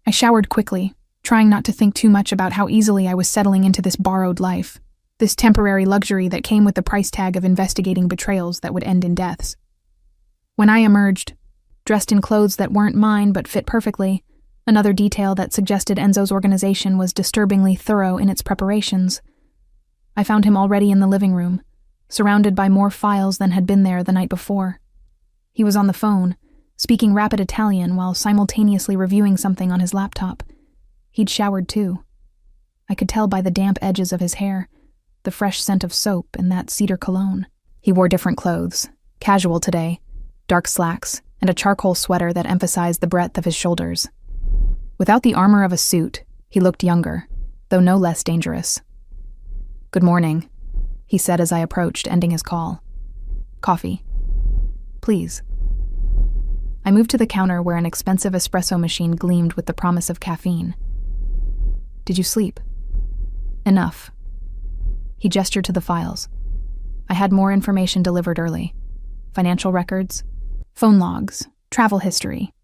I showered quickly, trying not to think too much about how easily I was settling into this borrowed life, this temporary luxury that came with the price tag of investigating betrayals that would end in deaths. When I emerged, dressed in clothes that weren't mine but fit perfectly, another detail that suggested Enzo's organization was disturbingly thorough in its preparations, I found him already in the living room, surrounded by more files than had been there the night before. He was on the phone, speaking rapid Italian while simultaneously reviewing something on his laptop. He'd showered too. I could tell by the damp edges of his hair, the fresh scent of soap and that cedar cologne. He wore different clothes, casual today, dark slacks, and a charcoal sweater that emphasized the breadth of his shoulders. Without the armor of a suit, he looked younger, though no less dangerous. "Good morning," he said as I approached, ending his call. "Coffee. Please." I moved to the counter where an expensive espresso machine gleamed with the promise of caffeine. "Did you sleep?" "Enough." He gestured to the files. I had more information delivered early. Financial records, phone logs, travel history.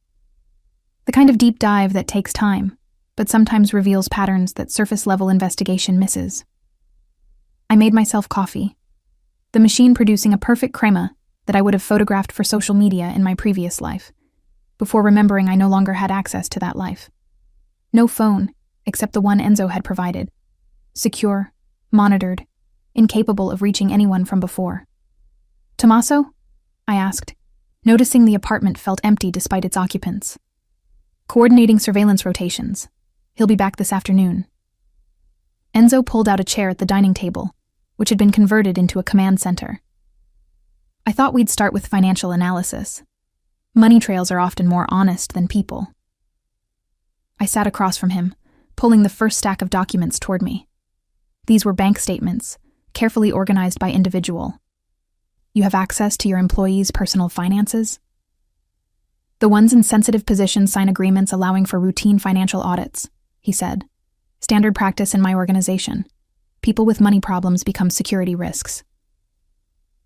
The kind of deep dive that takes time, but sometimes reveals patterns that surface-level investigation misses. I made myself coffee, the machine producing a perfect crema that I would have photographed for social media in my previous life, before remembering I no longer had access to that life. No phone, except the one Enzo had provided. Secure, monitored, incapable of reaching anyone from before. "Tommaso?" I asked, Noticing the apartment felt empty despite its occupants. Coordinating surveillance rotations. He'll be back this afternoon. Enzo pulled out a chair at the dining table, which had been converted into a command center. I thought we'd start with financial analysis. Money trails are often more honest than people. I sat across from him, pulling the first stack of documents toward me. These were bank statements, carefully organized by individual. You have access to your employees' personal finances? The ones in sensitive positions sign agreements allowing for routine financial audits, he said. Standard practice in my organization. People with money problems become security risks.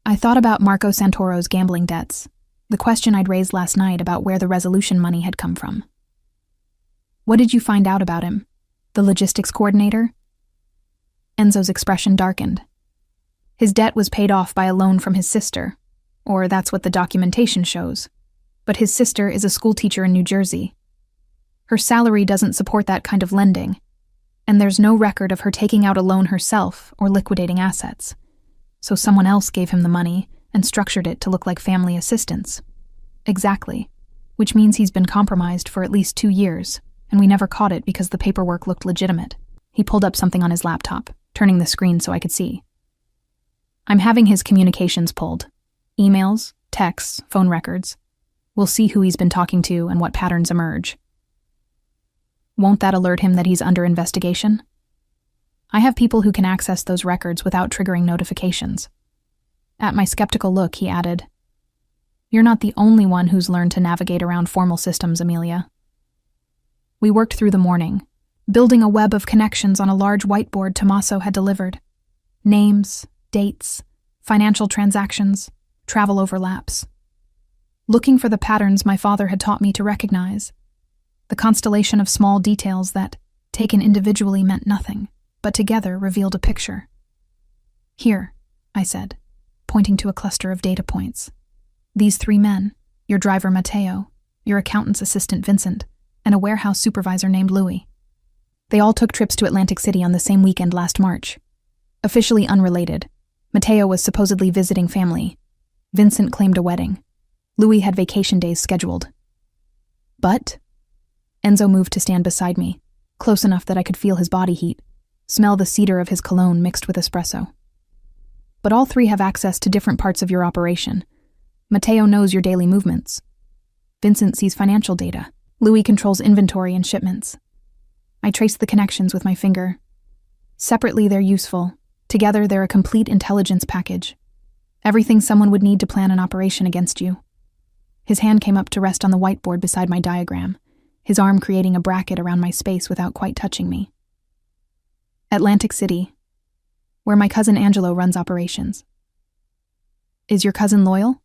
I thought about Marco Santoro's gambling debts, the question I'd raised last night about where the resolution money had come from. What did you find out about him? The logistics coordinator? Enzo's expression darkened. His debt was paid off by a loan from his sister, or that's what the documentation shows. But his sister is a schoolteacher in New Jersey. Her salary doesn't support that kind of lending, and there's no record of her taking out a loan herself or liquidating assets. So someone else gave him the money and structured it to look like family assistance. Exactly, which means he's been compromised for at least 2 years, and we never caught it because the paperwork looked legitimate. He pulled up something on his laptop, turning the screen so I could see. I'm having his communications pulled. Emails, texts, phone records. We'll see who he's been talking to and what patterns emerge. Won't that alert him that he's under investigation? I have people who can access those records without triggering notifications. At my skeptical look, he added, You're not the only one who's learned to navigate around formal systems, Amelia. We worked through the morning, building a web of connections on a large whiteboard Tommaso had delivered. Names, dates, financial transactions, travel overlaps. Looking for the patterns my father had taught me to recognize. The constellation of small details that, taken individually, meant nothing, but together revealed a picture. Here, I said, pointing to a cluster of data points. These 3 men, your driver Matteo, your accountant's assistant Vincent, and a warehouse supervisor named Louis. They all took trips to Atlantic City on the same weekend last March. Officially unrelated, Matteo was supposedly visiting family. Vincent claimed a wedding. Louis had vacation days scheduled. But Enzo moved to stand beside me, close enough that I could feel his body heat, smell the cedar of his cologne mixed with espresso. But all 3 have access to different parts of your operation. Matteo knows your daily movements. Vincent sees financial data. Louis controls inventory and shipments. I traced the connections with my finger. Separately, they're useful. Together, they're a complete intelligence package. Everything someone would need to plan an operation against you. His hand came up to rest on the whiteboard beside my diagram, his arm creating a bracket around my space without quite touching me. Atlantic City, where my cousin Angelo runs operations. Is your cousin loyal?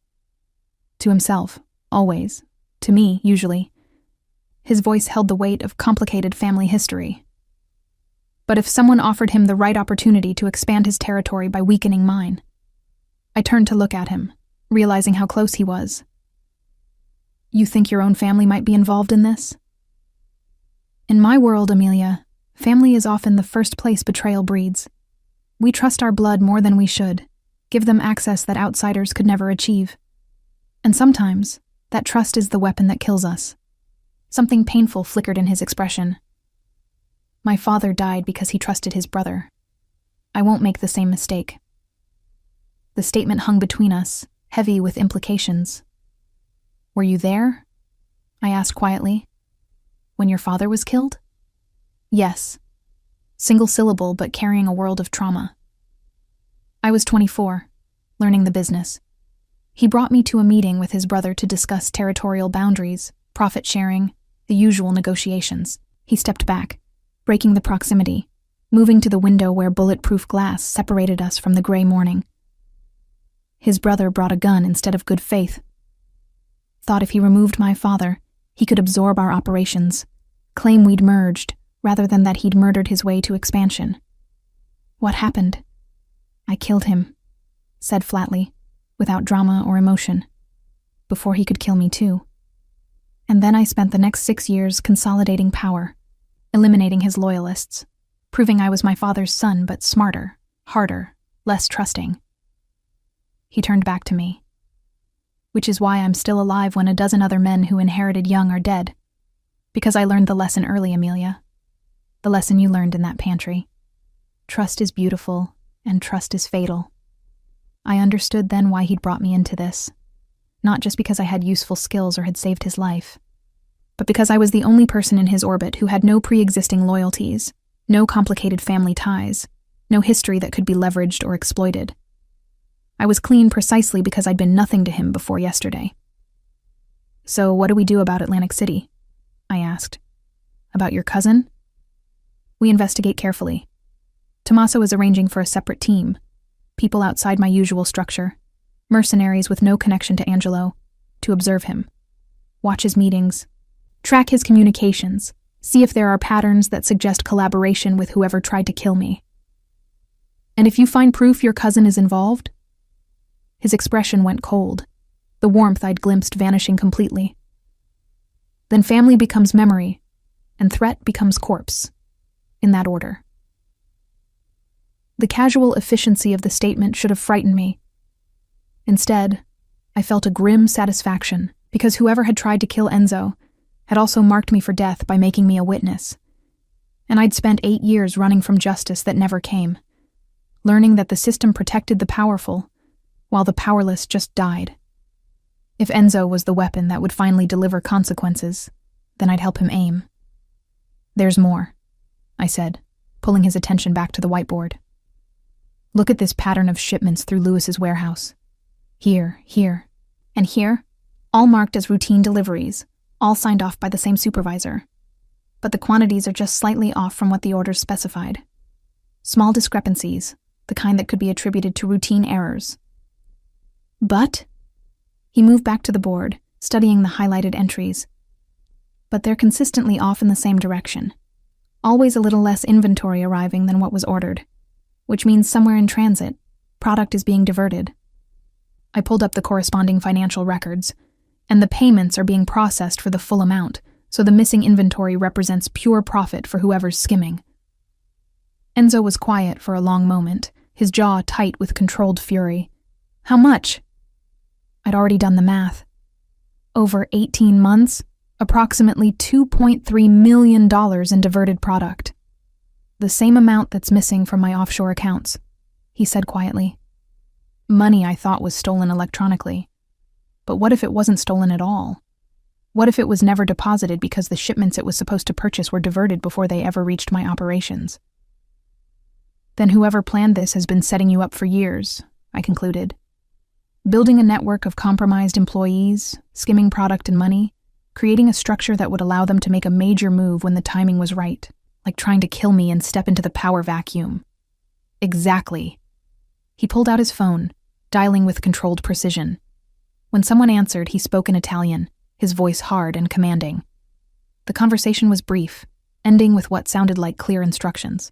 To himself, always. To me, usually. His voice held the weight of complicated family history. But if someone offered him the right opportunity to expand his territory by weakening mine, I turned to look at him, realizing how close he was. You think your own family might be involved in this? In my world, Amelia, family is often the first place betrayal breeds. We trust our blood more than we should, give them access that outsiders could never achieve. And sometimes, that trust is the weapon that kills us. Something painful flickered in his expression. My father died because he trusted his brother. I won't make the same mistake. The statement hung between us, heavy with implications. Were you there? I asked quietly. When your father was killed? Yes. Single syllable, but carrying a world of trauma. I was 24, learning the business. He brought me to a meeting with his brother to discuss territorial boundaries, profit sharing, the usual negotiations. He stepped back, breaking the proximity, moving to the window where bulletproof glass separated us from the gray morning. His brother brought a gun instead of good faith. Thought if he removed my father, he could absorb our operations, claim we'd merged, rather than that he'd murdered his way to expansion. What happened? I killed him, said flatly, without drama or emotion, before he could kill me too. And then I spent the next 6 years consolidating power, eliminating his loyalists, proving I was my father's son but smarter, harder, less trusting. He turned back to me. which is why I'm still alive when a dozen other men who inherited young are dead. Because I learned the lesson early, Amelia. The lesson you learned in that pantry. Trust is beautiful, and trust is fatal. I understood then why he'd brought me into this. Not just because I had useful skills or had saved his life, but because I was the only person in his orbit who had no pre-existing loyalties, no complicated family ties, no history that could be leveraged or exploited. I was clean precisely because I'd been nothing to him before yesterday. So what do we do about Atlantic City? I asked. About your cousin? We investigate carefully. Tommaso is arranging for a separate team, people outside my usual structure, mercenaries with no connection to Angelo, to observe him, watch his meetings, track his communications, see if there are patterns that suggest collaboration with whoever tried to kill me. And if you find proof your cousin is involved? His expression went cold, the warmth I'd glimpsed vanishing completely. Then family becomes memory, and threat becomes corpse, in that order. The casual efficiency of the statement should have frightened me. Instead, I felt a grim satisfaction because whoever had tried to kill Enzo had also marked me for death by making me a witness. And I'd spent 8 years running from justice that never came, learning that the system protected the powerful, while the powerless just died. If Enzo was the weapon that would finally deliver consequences, then I'd help him aim. There's more, I said, pulling his attention back to the whiteboard. Look at this pattern of shipments through Lewis's warehouse. Here, and here, all marked as routine deliveries, all signed off by the same supervisor. But the quantities are just slightly off from what the orders specified. Small discrepancies, the kind that could be attributed to routine errors. But? He moved back to the board, studying the highlighted entries. But they're consistently off in the same direction. Always a little less inventory arriving than what was ordered, which means somewhere in transit, product is being diverted. I pulled up the corresponding financial records, and the payments are being processed for the full amount, so the missing inventory represents pure profit for whoever's skimming. Enzo was quiet for a long moment, his jaw tight with controlled fury. How much? I'd already done the math. Over 18 months, approximately $2.3 million in diverted product. The same amount that's missing from my offshore accounts, he said quietly. Money I thought was stolen electronically. But what if it wasn't stolen at all? What if it was never deposited because the shipments it was supposed to purchase were diverted before they ever reached my operations? Then whoever planned this has been setting you up for years, I concluded. Building a network of compromised employees, skimming product and money, creating a structure that would allow them to make a major move when the timing was right, like trying to kill me and step into the power vacuum. Exactly. He pulled out his phone, dialing with controlled precision. When someone answered, he spoke in Italian, his voice hard and commanding. The conversation was brief, ending with what sounded like clear instructions.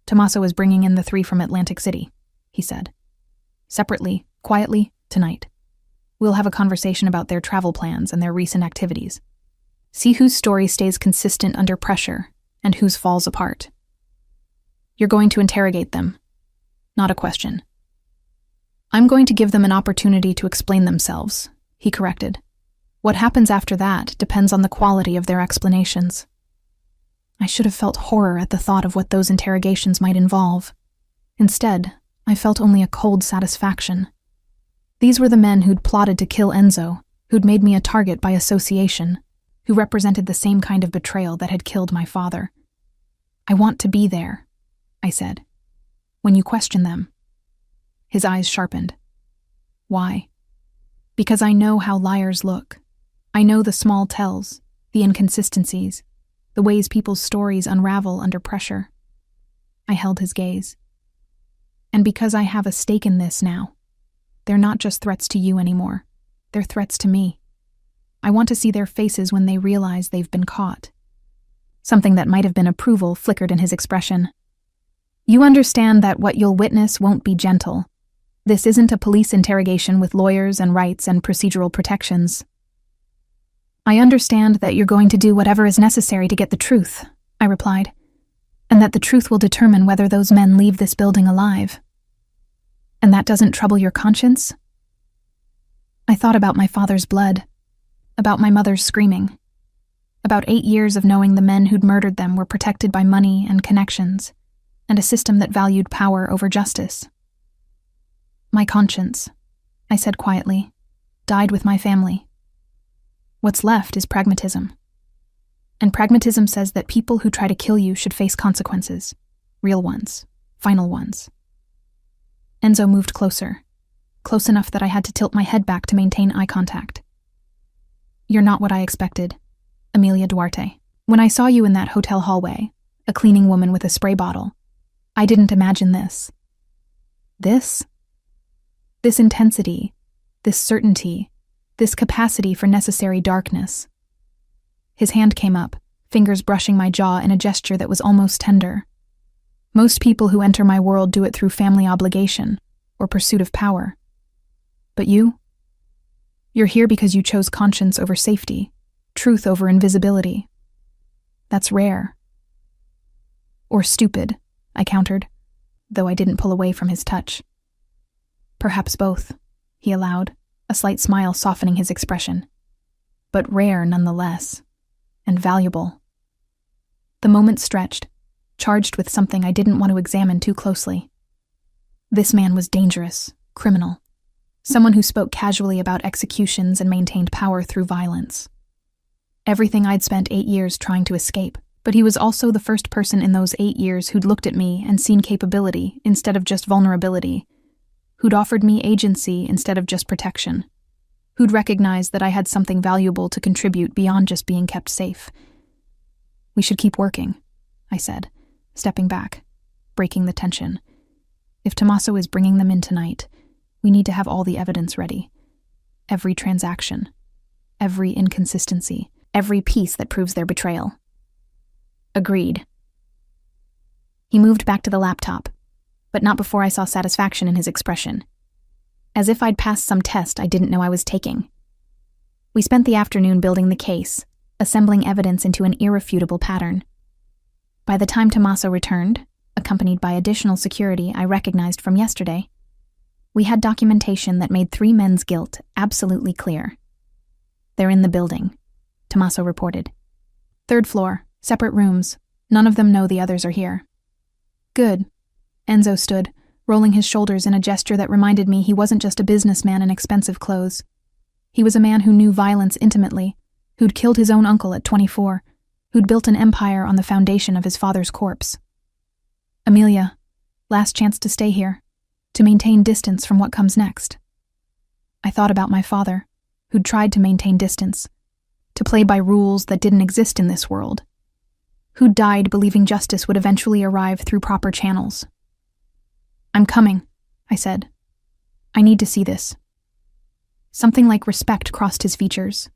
Tommaso is bringing in the 3 from Atlantic City, he said. Separately, quietly, tonight. We'll have a conversation about their travel plans and their recent activities. See whose story stays consistent under pressure and whose falls apart. You're going to interrogate them, not a question. I'm going to give them an opportunity to explain themselves, he corrected. What happens after that depends on the quality of their explanations. I should have felt horror at the thought of what those interrogations might involve. Instead, I felt only a cold satisfaction. These were the men who'd plotted to kill Enzo, who'd made me a target by association, who represented the same kind of betrayal that had killed my father. I want to be there, I said. When you question them. His eyes sharpened. Why? Because I know how liars look. I know the small tells, the inconsistencies, the ways people's stories unravel under pressure. I held his gaze. And because I have a stake in this now, they're not just threats to you anymore. They're threats to me. I want to see their faces when they realize they've been caught. Something that might have been approval flickered in his expression. You understand that what you'll witness won't be gentle. This isn't a police interrogation with lawyers and rights and procedural protections. I understand that you're going to do whatever is necessary to get the truth, I replied, and that the truth will determine whether those men leave this building alive. And that doesn't trouble your conscience? I thought about my father's blood, about my mother's screaming, about 8 years of knowing the men who'd murdered them were protected by money and connections, and a system that valued power over justice. My conscience, I said quietly, died with my family. What's left is pragmatism. And pragmatism says that people who try to kill you should face consequences, real ones, final ones. Enzo moved closer, close enough that I had to tilt my head back to maintain eye contact. You're not what I expected, Amelia Duarte. When I saw you in that hotel hallway, a cleaning woman with a spray bottle, I didn't imagine this. This intensity, this certainty, this capacity for necessary darkness. His hand came up, fingers brushing my jaw in a gesture that was almost tender. Most people who enter my world do it through family obligation or pursuit of power. But you're here because you chose conscience over safety, truth over invisibility. That's rare. Or stupid, I countered, though I didn't pull away from his touch. Perhaps both, he allowed, a slight smile softening his expression. But rare nonetheless, and valuable. The moment stretched, charged with something I didn't want to examine too closely. This man was dangerous, criminal, someone who spoke casually about executions and maintained power through violence. Everything I'd spent 8 years trying to escape, but he was also the first person in those 8 years who'd looked at me and seen capability instead of just vulnerability, who'd offered me agency instead of just protection, who'd recognized that I had something valuable to contribute beyond just being kept safe. We should keep working, I said, stepping back, breaking the tension. If Tommaso is bringing them in tonight, we need to have all the evidence ready. Every transaction, every inconsistency, every piece that proves their betrayal. Agreed. He moved back to the laptop, but not before I saw satisfaction in his expression. As if I'd passed some test I didn't know I was taking. We spent the afternoon building the case, assembling evidence into an irrefutable pattern. By the time Tommaso returned, accompanied by additional security I recognized from yesterday, we had documentation that made 3 men's guilt absolutely clear. They're in the building, Tommaso reported. 3rd floor, separate rooms. None of them know the others are here. Good. Enzo stood, rolling his shoulders in a gesture that reminded me he wasn't just a businessman in expensive clothes. He was a man who knew violence intimately, who'd killed his own uncle at 24, who'd built an empire on the foundation of his father's corpse. Amelia, last chance to stay here, to maintain distance from what comes next. I thought about my father, who'd tried to maintain distance, to play by rules that didn't exist in this world, who'd died believing justice would eventually arrive through proper channels. I'm coming, I said. I need to see this. Something like respect crossed his features.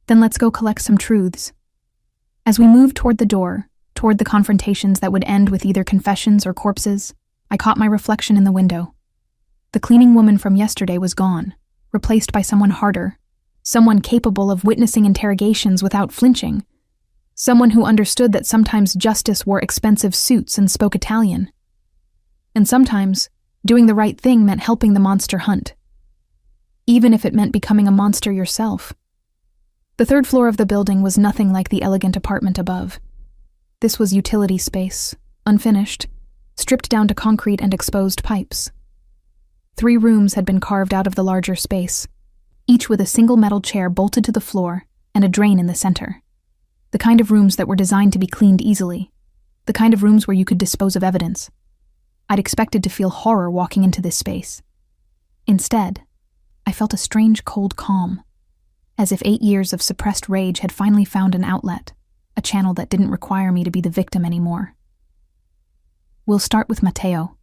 Then let's go collect some truths. As we moved toward the door, toward the confrontations that would end with either confessions or corpses, I caught my reflection in the window. The cleaning woman from yesterday was gone, replaced by someone harder, someone capable of witnessing interrogations without flinching, someone who understood that sometimes justice wore expensive suits and spoke Italian. And sometimes, doing the right thing meant helping the monster hunt, even if it meant becoming a monster yourself. The 3rd floor of the building was nothing like the elegant apartment above. This was utility space, unfinished, stripped down to concrete and exposed pipes. 3 rooms had been carved out of the larger space, each with a single metal chair bolted to the floor and a drain in the center. The kind of rooms that were designed to be cleaned easily, the kind of rooms where you could dispose of evidence. I'd expected to feel horror walking into this space. Instead, I felt a strange cold calm, as if 8 years of suppressed rage had finally found an outlet, a channel that didn't require me to be the victim anymore. We'll start with Matteo,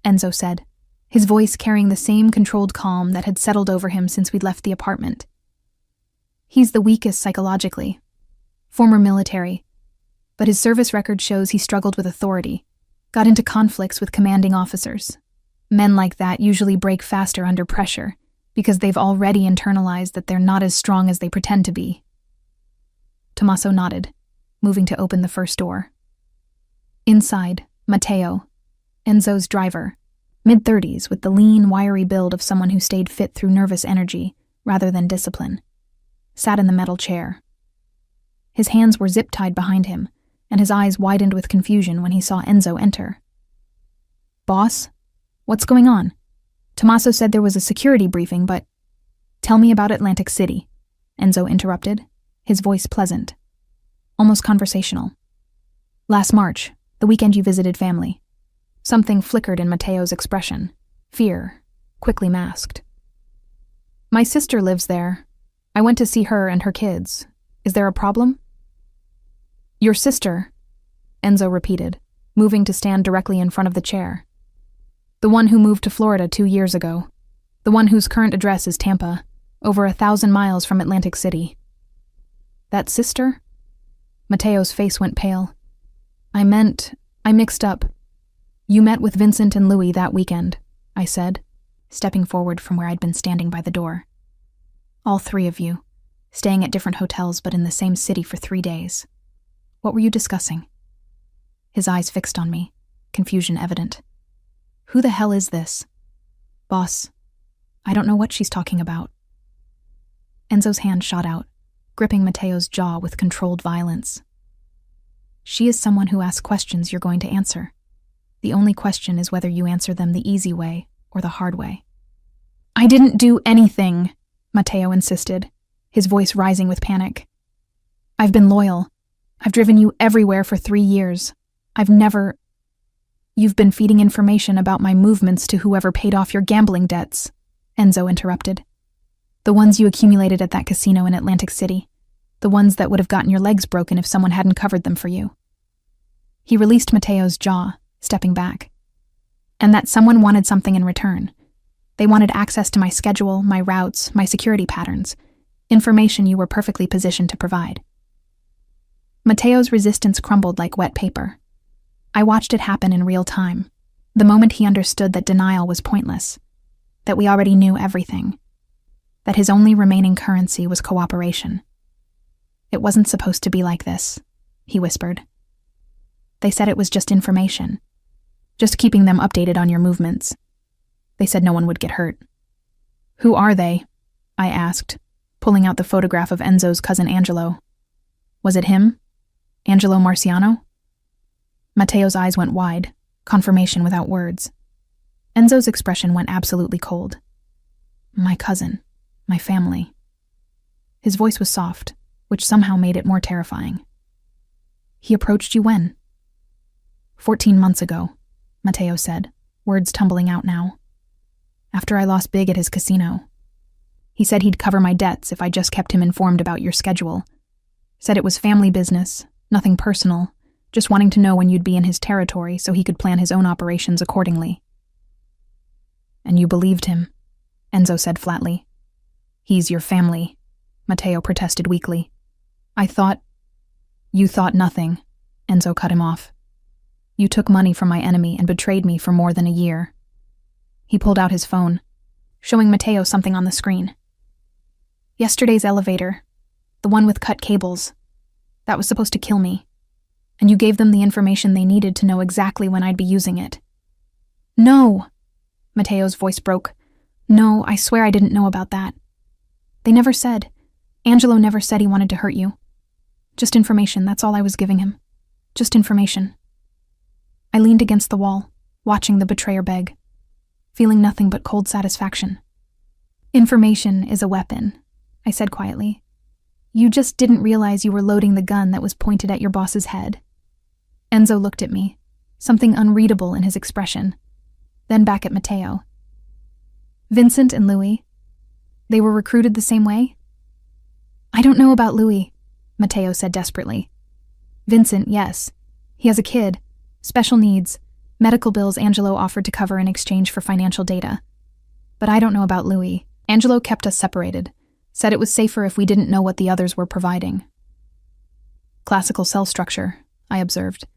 Enzo said, his voice carrying the same controlled calm that had settled over him since we'd left the apartment. He's the weakest psychologically, former military, but his service record shows he struggled with authority, got into conflicts with commanding officers. Men like that usually break faster under pressure because they've already internalized that they're not as strong as they pretend to be. Tommaso nodded, moving to open the first door. Inside, Matteo, Enzo's driver, Mid-30s, with the lean, wiry build of someone who stayed fit through nervous energy rather than discipline, sat in the metal chair. His hands were zip-tied behind him, and his eyes widened with confusion when he saw Enzo enter. "Boss? What's going on? Tommaso said there was a security briefing, but—" "Tell me about Atlantic City," Enzo interrupted, his voice pleasant, almost conversational. "Last March, the weekend you visited family." Something flickered in Matteo's expression, fear, quickly masked. "My sister lives there. I went to see her and her kids. Is there a problem?" "Your sister," Enzo repeated, moving to stand directly in front of the chair. "The one who moved to Florida 2 years ago. The one whose current address is Tampa, over 1,000 miles from Atlantic City." "That sister?" Matteo's face went pale. I mixed up. You met with Vincent and Louis that weekend," I said, stepping forward from where I'd been standing by the door. "All 3 of you, staying at different hotels but in the same city for 3 days. What were you discussing?" His eyes fixed on me, confusion evident. "Who the hell is this?" "Boss, I don't know what she's talking about." Enzo's hand shot out, gripping Matteo's jaw with controlled violence. "She is someone who asks questions you're going to answer. The only question is whether you answer them the easy way or the hard way." "I didn't do anything," Matteo insisted, his voice rising with panic. "I've been loyal. I've driven you everywhere for 3 years. You've been feeding information about my movements to whoever paid off your gambling debts," Enzo interrupted. "The ones you accumulated at that casino in Atlantic City. The ones that would have gotten your legs broken if someone hadn't covered them for you." He released Matteo's jaw, stepping back. "And that someone wanted something in return. They wanted access to my schedule, my routes, my security patterns, information you were perfectly positioned to provide." Matteo's resistance crumbled like wet paper. I watched it happen in real time, the moment he understood that denial was pointless, that we already knew everything, that his only remaining currency was cooperation. "It wasn't supposed to be like this," he whispered. "They said it was just information. Just keeping them updated on your movements. They said no one would get hurt." "Who are they?" I asked, pulling out the photograph of Enzo's cousin Angelo. "Was it him? Angelo Marciano?" Matteo's eyes went wide, confirmation without words. Enzo's expression went absolutely cold. "My cousin, my family." His voice was soft, which somehow made it more terrifying. "He approached you when?" 14 months ago, Matteo said, words tumbling out now. "After I lost big at his casino. He said he'd cover my debts if I just kept him informed about your schedule. Said it was family business, nothing personal, just wanting to know when you'd be in his territory so he could plan his own operations accordingly." "And you believed him," Enzo said flatly. "He's your family," Matteo protested weakly. "You thought nothing," Enzo cut him off. "You took money from my enemy and betrayed me for more than a year." He pulled out his phone, showing Matteo something on the screen. "Yesterday's elevator, the one with cut cables. That was supposed to kill me. And you gave them the information they needed to know exactly when I'd be using it." "No!" Matteo's voice broke. "No, I swear I didn't know about that. They never said. Angelo never said he wanted to hurt you. Just information, that's all I was giving him. Just information." I leaned against the wall, watching the betrayer beg, feeling nothing but cold satisfaction. "Information is a weapon," I said quietly. "You just didn't realize you were loading the gun that was pointed at your boss's head." Enzo looked at me, something unreadable in his expression, then back at Matteo. "Vincent and Louis, they were recruited the same way?" "I don't know about Louis," Matteo said desperately. "Vincent, yes. He has a kid, special needs, medical bills Angelo offered to cover in exchange for financial data. But I don't know about Louis. Angelo kept us separated, said it was safer if we didn't know what the others were providing." "Classical cell structure," I observed.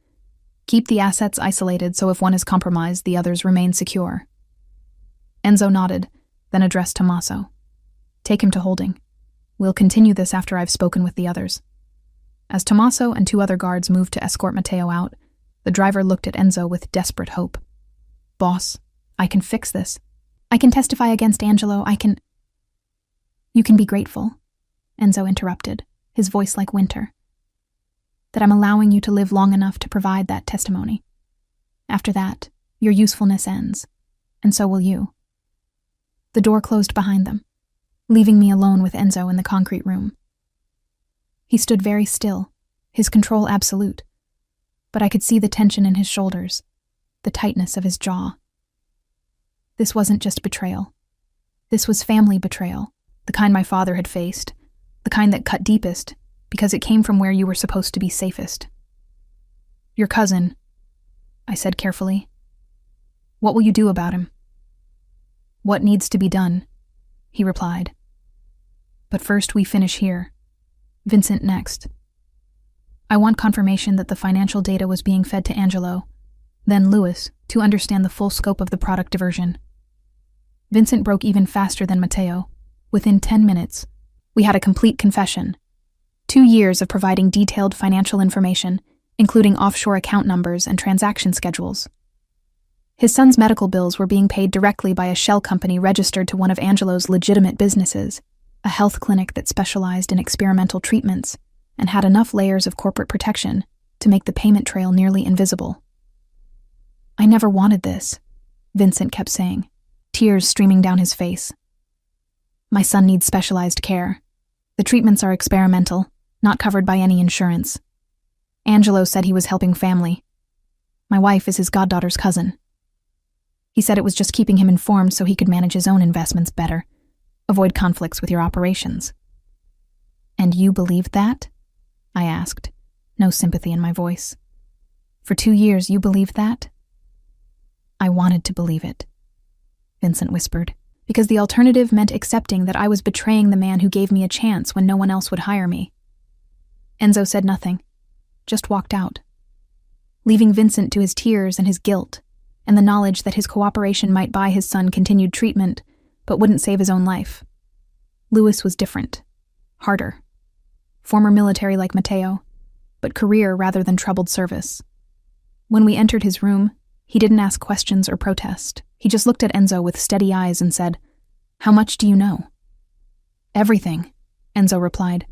"Keep the assets isolated so if one is compromised, the others remain secure." Enzo nodded, then addressed Tommaso. "Take him to holding. We'll continue this after I've spoken with the others." As Tommaso and 2 other guards moved to escort Matteo out, the driver looked at Enzo with desperate hope. "Boss, I can fix this. I can testify against Angelo. You can be grateful, Enzo interrupted, his voice like winter, that I'm allowing you to live long enough to provide that testimony. After that, your usefulness ends, and so will you. The door closed behind them, leaving me alone with Enzo in the concrete room. He stood very still, his control absolute, but I could see the tension in his shoulders, the tightness of his jaw. This wasn't just betrayal. This was family betrayal, the kind my father had faced, the kind that cut deepest, because it came from where you were supposed to be safest. Your cousin, I said carefully. What will you do about him? What needs to be done, he replied. But first we finish here. Vincent next. I want confirmation that the financial data was being fed to Angelo, then Louis, to understand the full scope of the product diversion. Vincent broke even faster than Matteo. Within 10 minutes, we had a complete confession. 2 years of providing detailed financial information, including offshore account numbers and transaction schedules. His son's medical bills were being paid directly by a shell company registered to one of Angelo's legitimate businesses, a health clinic that specialized in experimental treatments and had enough layers of corporate protection to make the payment trail nearly invisible. I never wanted this, Vincent kept saying, tears streaming down his face. My son needs specialized care. The treatments are experimental, not covered by any insurance. Angelo said he was helping family. My wife is his goddaughter's cousin. He said it was just keeping him informed so he could manage his own investments better, avoid conflicts with your operations. And you believed that? I asked, no sympathy in my voice. For 2 years you believed that? I wanted to believe it, Vincent whispered, because the alternative meant accepting that I was betraying the man who gave me a chance when no one else would hire me. Enzo said nothing, just walked out, leaving Vincent to his tears and his guilt, and the knowledge that his cooperation might buy his son continued treatment, but wouldn't save his own life. Louis was different, harder. Former military like Matteo, but career rather than troubled service. When we entered his room, he didn't ask questions or protest. He just looked at Enzo with steady eyes and said, "How much do you know?" "Everything," Enzo replied.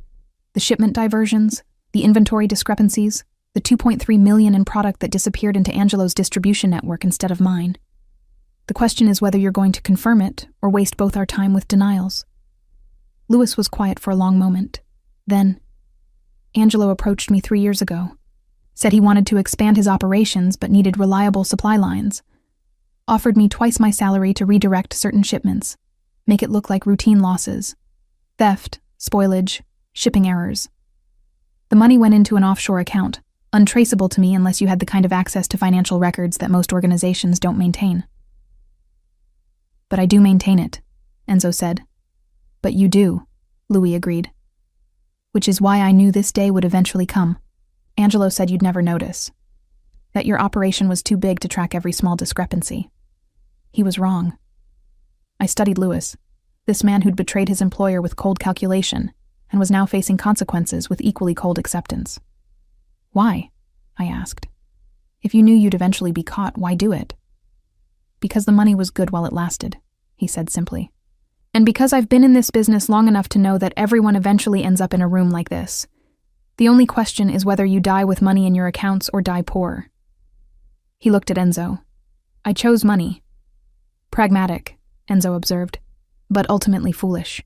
"The shipment diversions, the inventory discrepancies, the 2.3 million in product that disappeared into Angelo's distribution network instead of mine. The question is whether you're going to confirm it or waste both our time with denials." Louis was quiet for a long moment. Then, "Angelo approached me 3 years ago. Said he wanted to expand his operations but needed reliable supply lines. Offered me twice my salary to redirect certain shipments, make it look like routine losses. Theft, spoilage, shipping errors. The money went into an offshore account, untraceable to me unless you had the kind of access to financial records that most organizations don't maintain." "But I do maintain it," Enzo said. "But you do," Louis agreed. "Which is why I knew this day would eventually come. Angelo said you'd never notice. That your operation was too big to track every small discrepancy. He was wrong. I studied Louis, this man who'd betrayed his employer with cold calculation and was now facing consequences with equally cold acceptance." "Why?" I asked. "If you knew you'd eventually be caught, why do it?" "Because the money was good while it lasted," he said simply. "And because I've been in this business long enough to know that everyone eventually ends up in a room like this. The only question is whether you die with money in your accounts or die poor." He looked at Enzo. "I chose money. Pragmatic," Enzo observed, "but ultimately foolish.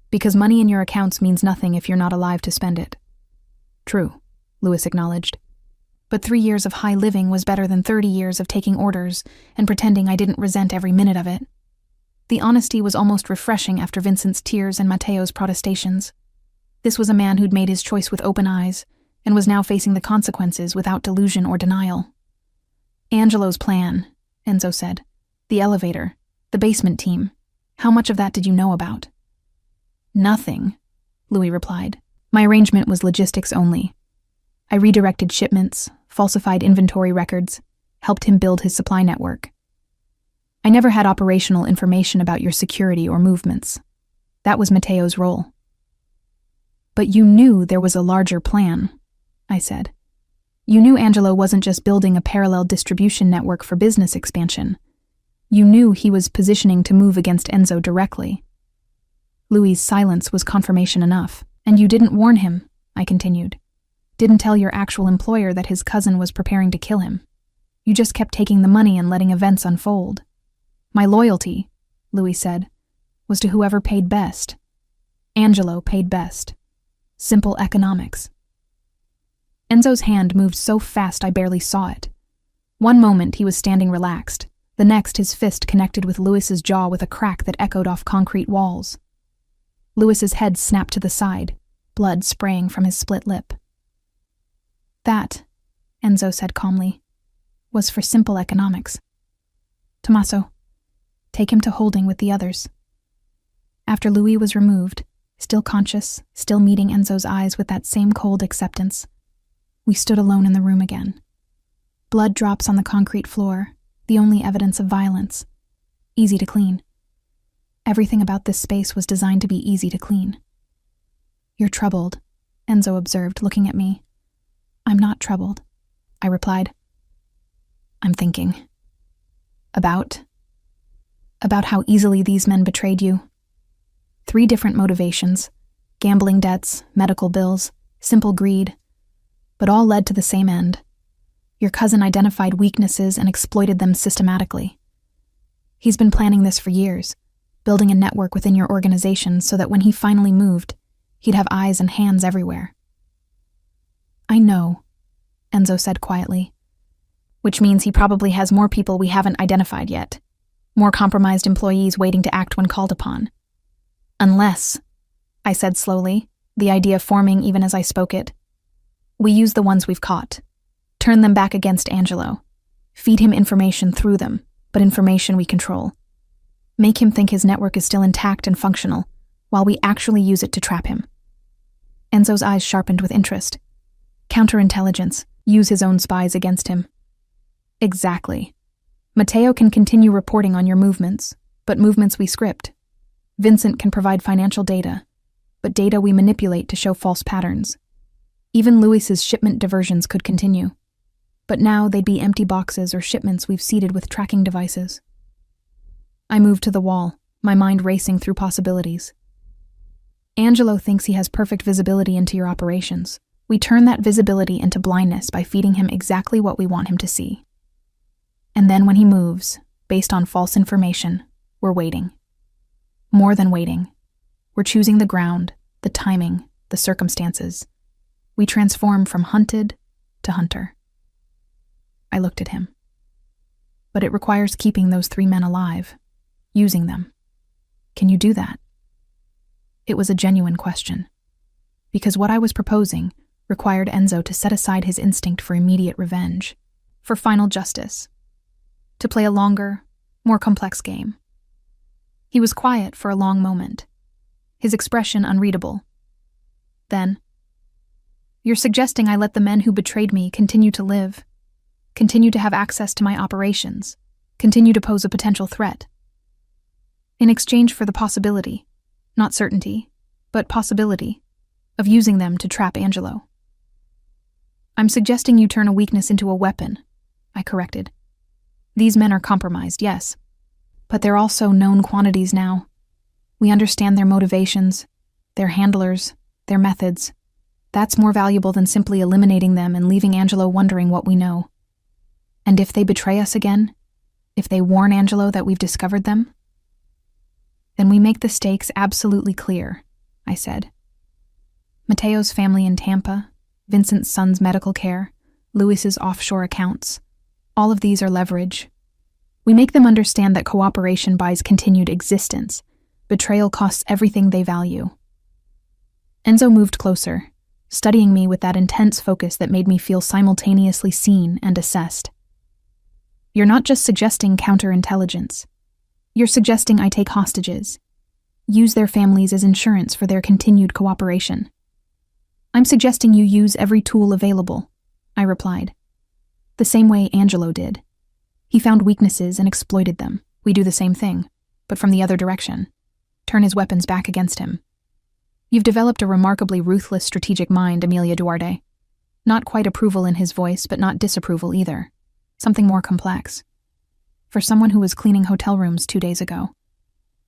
Because money in your accounts means nothing if you're not alive to spend it." "True," Louis acknowledged. "But 3 years of high living was better than 30 years of taking orders and pretending I didn't resent every minute of it." The honesty was almost refreshing after Vincent's tears and Matteo's protestations. This was a man who'd made his choice with open eyes and was now facing the consequences without delusion or denial. "Angelo's plan," Enzo said. "The elevator, the basement team. How much of that did you know about?" "Nothing," Louis replied. "My arrangement was logistics only. I redirected shipments, falsified inventory records, helped him build his supply network. I never had operational information about your security or movements. That was Matteo's role." "But you knew there was a larger plan," I said. "You knew Angelo wasn't just building a parallel distribution network for business expansion. You knew he was positioning to move against Enzo directly. Louis's silence was confirmation enough. And you didn't warn him, I continued. Didn't tell your actual employer that his cousin was preparing to kill him. You just kept taking the money and letting events unfold. My loyalty, Louis said, was to whoever paid best. Angelo paid best. Simple economics. Enzo's hand moved so fast I barely saw it. One moment he was standing relaxed. The next his fist connected with Louis's jaw with a crack that echoed off concrete walls. Louis's head snapped to the side, blood spraying from his split lip. That, Enzo said calmly, was for simple economics. Tommaso, take him to holding with the others. After Louis was removed, still conscious, still meeting Enzo's eyes with that same cold acceptance, we stood alone in the room again. Blood drops on the concrete floor, the only evidence of violence. Easy to clean. Everything about this space was designed to be easy to clean. You're troubled, Enzo observed, looking at me. I'm not troubled, I replied. I'm thinking. About how easily these men betrayed you. 3 different motivations: gambling debts, medical bills, simple greed, but all led to the same end. Your cousin identified weaknesses and exploited them systematically. He's been planning this for years, building a network within your organization so that when he finally moved, he'd have eyes and hands everywhere. I know, Enzo said quietly. Which means he probably has more people we haven't identified yet. More compromised employees waiting to act when called upon. Unless, I said slowly, the idea forming even as I spoke it, we use the ones we've caught. Turn them back against Angelo. Feed him information through them, but information we control. Make him think his network is still intact and functional, while we actually use it to trap him. Enzo's eyes sharpened with interest. Counterintelligence. Use his own spies against him. Exactly. Matteo can continue reporting on your movements, but movements we script. Vincent can provide financial data, but data we manipulate to show false patterns. Even Louis's shipment diversions could continue, but now they'd be empty boxes or shipments we've seeded with tracking devices. I moved to the wall, my mind racing through possibilities. Angelo thinks he has perfect visibility into your operations. We turn that visibility into blindness by feeding him exactly what we want him to see. And then when he moves, based on false information, we're waiting. More than waiting. We're choosing the ground, the timing, the circumstances. We transform from hunted to hunter. I looked at him. But it requires keeping those 3 men alive, using them. Can you do that? It was a genuine question, because what I was proposing required Enzo to set aside his instinct for immediate revenge, for final justice, to play a longer, more complex game. He was quiet for a long moment, his expression unreadable. Then, "You're suggesting I let the men who betrayed me continue to live, continue to have access to my operations, continue to pose a potential threat, in exchange for the possibility, not certainty, but possibility, of using them to trap Angelo." "I'm suggesting you turn a weakness into a weapon," I corrected. "These men are compromised, yes, but they're also known quantities now. We understand their motivations, their handlers, their methods. That's more valuable than simply eliminating them and leaving Angelo wondering what we know. And if they betray us again, if they warn Angelo that we've discovered them, then we make the stakes absolutely clear," I said. Matteo's family in Tampa, Vincent's son's medical care, Louis's offshore accounts, all of these are leverage. We make them understand that cooperation buys continued existence. Betrayal costs everything they value. Enzo moved closer, studying me with that intense focus that made me feel simultaneously seen and assessed. "You're not just suggesting counterintelligence. You're suggesting I take hostages, use their families as insurance for their continued cooperation." "I'm suggesting you use every tool available," I replied. "The same way Angelo did. He found weaknesses and exploited them. We do the same thing, but from the other direction. Turn his weapons back against him. You've developed a remarkably ruthless strategic mind, Emilia Duarte. Not quite approval in his voice, but not disapproval either. Something more complex. For someone who was cleaning hotel rooms 2 days ago.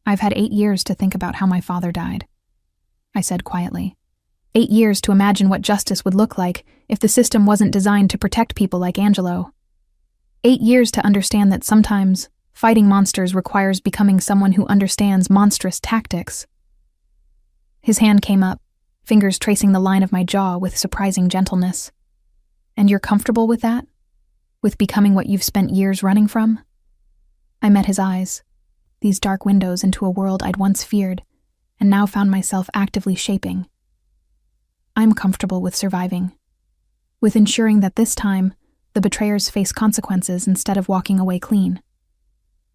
I've had 8 years to think about how my father died, I said quietly. 8 years to imagine what justice would look like if the system wasn't designed to protect people like Angelo. 8 years to understand that sometimes fighting monsters requires becoming someone who understands monstrous tactics. His hand came up, fingers tracing the line of my jaw with surprising gentleness. And you're comfortable with that? With becoming what you've spent years running from? I met his eyes, these dark windows into a world I'd once feared, and now found myself actively shaping. I'm comfortable with surviving, with ensuring that this time, the betrayers face consequences instead of walking away clean,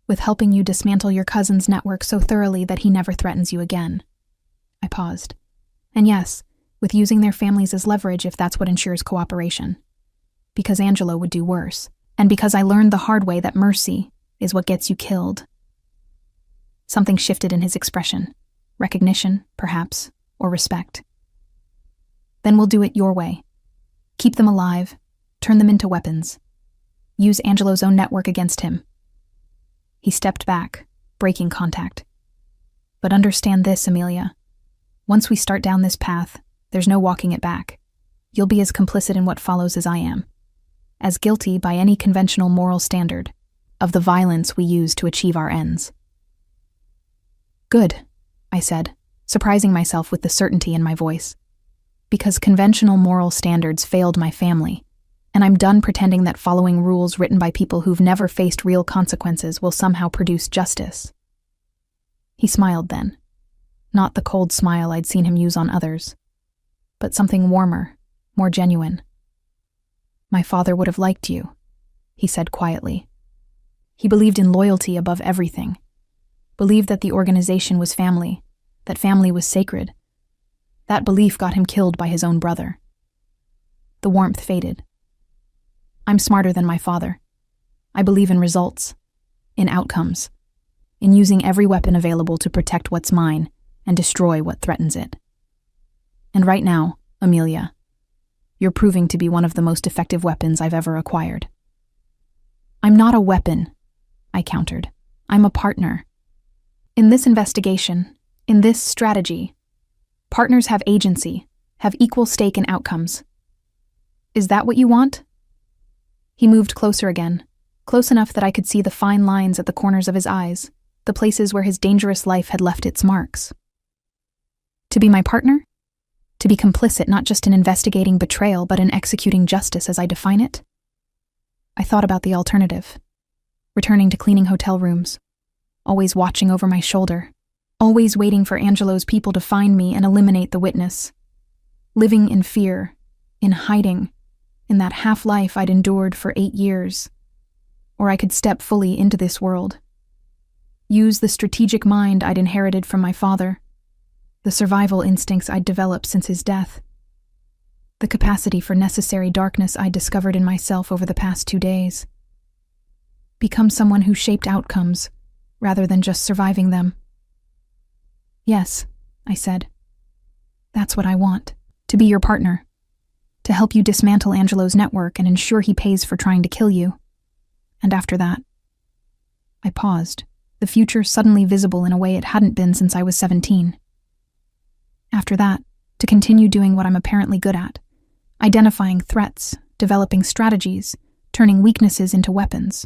with helping you dismantle your cousin's network so thoroughly that he never threatens you again. I paused. And yes, with using their families as leverage if that's what ensures cooperation. Because Angelo would do worse, and because I learned the hard way that mercy is what gets you killed. Something shifted in his expression. Recognition, perhaps, or respect. Then we'll do it your way. Keep them alive, turn them into weapons. Use Angelo's own network against him. He stepped back, breaking contact. But understand this, Amelia. Once we start down this path, there's no walking it back. You'll be as complicit in what follows as I am. As guilty by any conventional moral standard of the violence we use to achieve our ends. Good, I said, surprising myself with the certainty in my voice. Because conventional moral standards failed my family, and I'm done pretending that following rules written by people who've never faced real consequences will somehow produce justice. He smiled then. Not the cold smile I'd seen him use on others, but something warmer, more genuine. My father would have liked you, he said quietly. He believed in loyalty above everything. Believed that the organization was family, that family was sacred. That belief got him killed by his own brother. The warmth faded. I'm smarter than my father. I believe in results, in outcomes, in using every weapon available to protect what's mine and destroy what threatens it. And right now, Amelia, you're proving to be one of the most effective weapons I've ever acquired. I'm not a weapon, I countered. I'm a partner. In this investigation, in this strategy, partners have agency, have equal stake in outcomes. Is that what you want? He moved closer again, close enough that I could see the fine lines at the corners of his eyes, the places where his dangerous life had left its marks. To be my partner? To be complicit not just in investigating betrayal but in executing justice as I define it? I thought about the alternative. Returning to cleaning hotel rooms, always watching over my shoulder, always waiting for Angelo's people to find me and eliminate the witness. Living in fear, in hiding, in that half-life I'd endured for 8 years. Or I could step fully into this world. Use the strategic mind I'd inherited from my father, the survival instincts I'd developed since his death, the capacity for necessary darkness I'd discovered in myself over the past 2 days. Become someone who shaped outcomes, rather than just surviving them. Yes, I said. That's what I want, to be your partner, to help you dismantle Angelo's network and ensure he pays for trying to kill you. And after that, I paused, the future suddenly visible in a way it hadn't been since I was 17. After that, to continue doing what I'm apparently good at, identifying threats, developing strategies, turning weaknesses into weapons.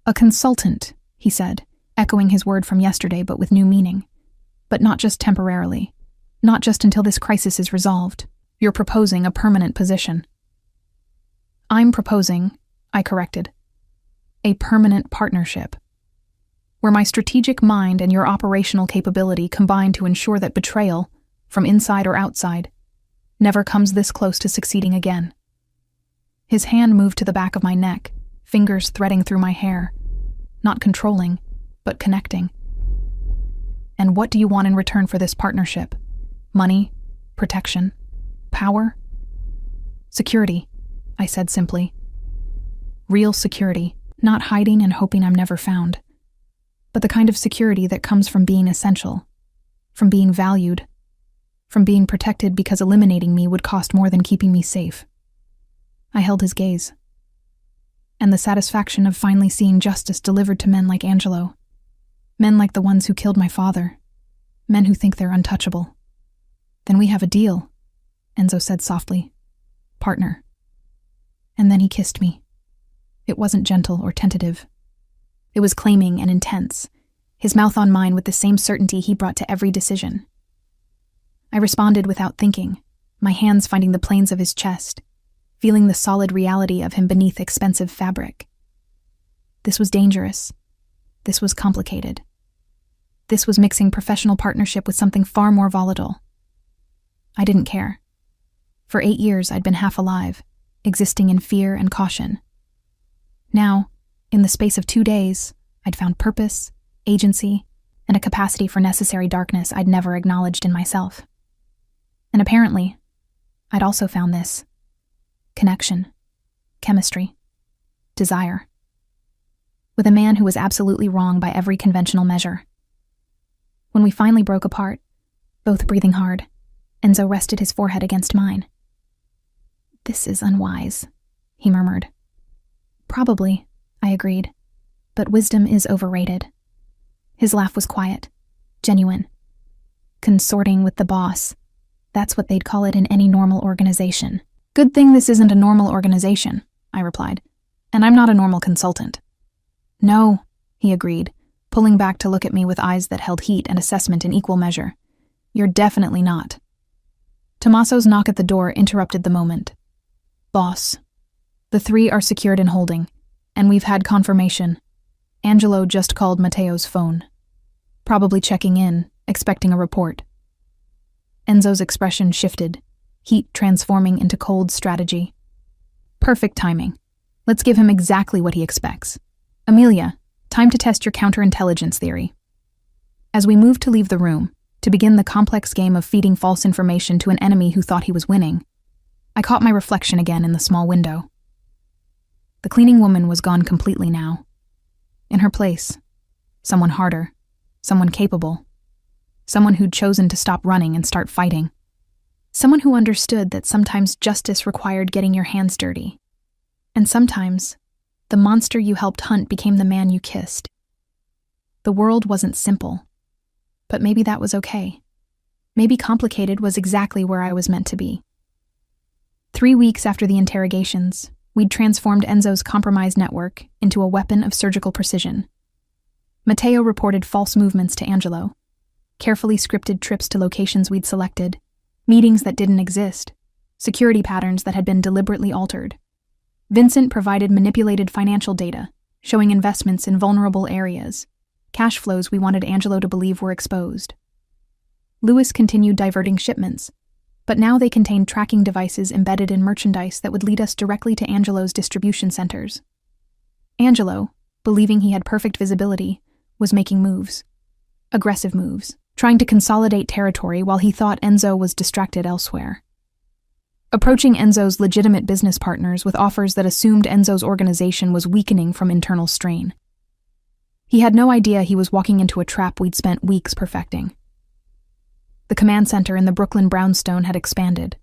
A consultant, he said, echoing his word from yesterday but with new meaning. But not just temporarily, not just until this crisis is resolved. You're proposing a permanent position. I'm proposing, I corrected, a permanent partnership, where my strategic mind and your operational capability combine to ensure that betrayal, from inside or outside, never comes this close to succeeding again. His hand moved to the back of my neck, fingers threading through my hair, not controlling, but connecting. And what do you want in return for this partnership? Money? Protection? Power? Security, I said simply. Real security, not hiding and hoping I'm never found, but the kind of security that comes from being essential, from being valued, from being protected because eliminating me would cost more than keeping me safe. I held his gaze. and the satisfaction of finally seeing justice delivered to men like Angelo. Men like the ones who killed my father. Men who think they're untouchable. Then we have a deal, Enzo said softly. Partner. And then he kissed me. It wasn't gentle or tentative. It was claiming and intense, his mouth on mine with the same certainty he brought to every decision. I responded without thinking, my hands finding the planes of his chest, feeling the solid reality of him beneath expensive fabric. This was dangerous. This was complicated. This was mixing professional partnership with something far more volatile. I didn't care. For 8 years, I'd been half alive, existing in fear and caution. Now, in the space of 2 days, I'd found purpose, agency, and a capacity for necessary darkness I'd never acknowledged in myself. And apparently, I'd also found this. Connection, chemistry, desire. With a man who was absolutely wrong by every conventional measure. When we finally broke apart, both breathing hard, Enzo rested his forehead against mine. "This is unwise," he murmured. "Probably," I agreed, "but wisdom is overrated." His laugh was quiet, genuine. "Consorting with the boss. That's what they'd call it in any normal organization." "Good thing this isn't a normal organization," I replied, "and I'm not a normal consultant." "No," he agreed, pulling back to look at me with eyes that held heat and assessment in equal measure. "You're definitely not." Tommaso's knock at the door interrupted the moment. "Boss, the 3 are secured in holding, and we've had confirmation. Angelo just called Matteo's phone. Probably checking in, expecting a report." Enzo's expression shifted, heat transforming into cold strategy. "Perfect timing. Let's give him exactly what he expects. Amelia, time to test your counterintelligence theory." As we moved to leave the room, to begin the complex game of feeding false information to an enemy who thought he was winning, I caught my reflection again in the small window. The cleaning woman was gone completely now. In her place, someone harder, someone capable, someone who'd chosen to stop running and start fighting. Someone who understood that sometimes justice required getting your hands dirty, and sometimes the monster you helped hunt became the man you kissed. The world wasn't simple, but maybe that was okay. Maybe complicated was exactly where I was meant to be. 3 weeks after the interrogations, we'd transformed Enzo's compromised network into a weapon of surgical precision. Matteo reported false movements to Angelo, carefully scripted trips to locations we'd selected, meetings that didn't exist, security patterns that had been deliberately altered. Vincent provided manipulated financial data, showing investments in vulnerable areas, cash flows we wanted Angelo to believe were exposed. Lewis continued diverting shipments, but now they contained tracking devices embedded in merchandise that would lead us directly to Angelo's distribution centers. Angelo, believing he had perfect visibility, was making moves. Aggressive moves, trying to consolidate territory while he thought Enzo was distracted elsewhere. Approaching Enzo's legitimate business partners with offers that assumed Enzo's organization was weakening from internal strain. He had no idea he was walking into a trap we'd spent weeks perfecting. The command center in the Brooklyn brownstone had expanded.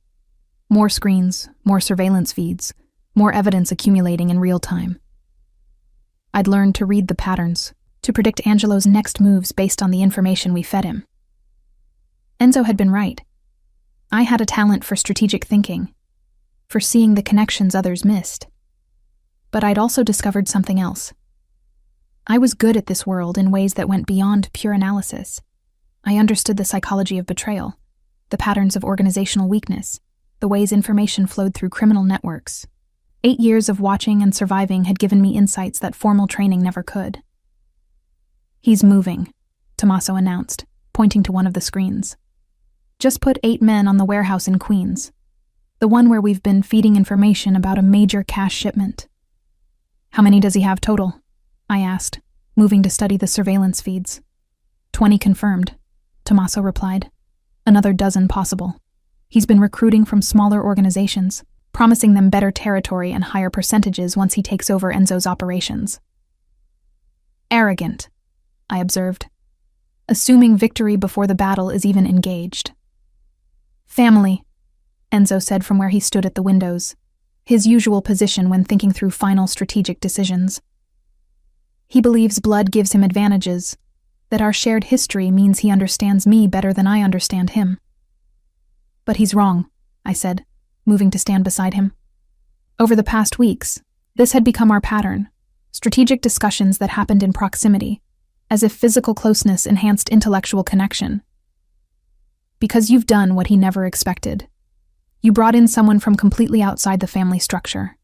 More screens, more surveillance feeds, more evidence accumulating in real time. I'd learned to read the patterns, to predict Angelo's next moves based on the information we fed him. Enzo had been right. I had a talent for strategic thinking, for seeing the connections others missed. But I'd also discovered something else. I was good at this world in ways that went beyond pure analysis. I understood the psychology of betrayal, the patterns of organizational weakness, the ways information flowed through criminal networks. 8 years of watching and surviving had given me insights that formal training never could. "He's moving," Tommaso announced, pointing to one of the screens. "Just put 8 men on the warehouse in Queens, the one where we've been feeding information about a major cash shipment." "How many does he have total?" I asked, moving to study the surveillance feeds. 20 confirmed, Tommaso replied. Another dozen possible. He's been recruiting from smaller organizations, promising them better territory and higher percentages once he takes over Enzo's operations. "Arrogant," I observed, assuming victory before the battle is even engaged. "Family," Enzo said from where he stood at the windows, his usual position when thinking through final strategic decisions. He believes blood gives him advantages, that our shared history means he understands me better than I understand him. But he's wrong, I said, moving to stand beside him. Over the past weeks, this had become our pattern, strategic discussions that happened in proximity, as if physical closeness enhanced intellectual connection. Because you've done what he never expected. You brought in someone from completely outside the family structure.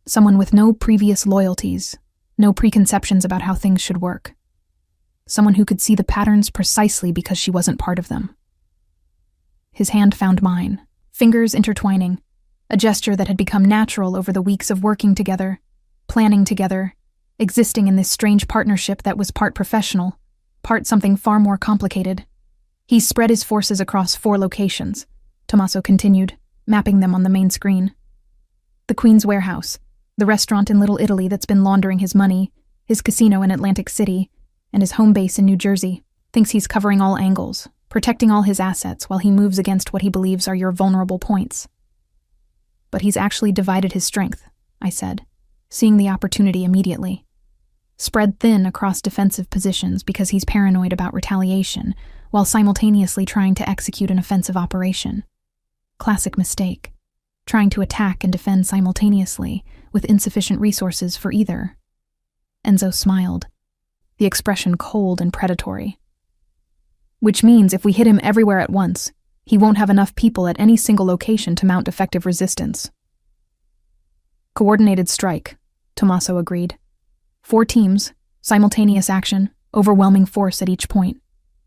Someone with no previous loyalties, no preconceptions about how things should work. Someone who could see the patterns precisely because she wasn't part of them. His hand found mine, fingers intertwining, a gesture that had become natural over the weeks of working together, planning together, existing in this strange partnership that was part professional, part something far more complicated. He spread his forces across 4 locations, Tommaso continued, mapping them on the main screen. The Queen's Warehouse, the restaurant in Little Italy that's been laundering his money, his casino in Atlantic City, and his home base in New Jersey, thinks he's covering all angles, protecting all his assets while he moves against what he believes are your vulnerable points. But he's actually divided his strength, I said, seeing the opportunity immediately. Spread thin across defensive positions because he's paranoid about retaliation, while simultaneously trying to execute an offensive operation. Classic mistake. Trying to attack and defend simultaneously, with insufficient resources for either. Enzo smiled, the expression cold and predatory. Which means if we hit him everywhere at once, he won't have enough people at any single location to mount effective resistance. Coordinated strike, Tommaso agreed. 4 teams, simultaneous action, overwhelming force at each point.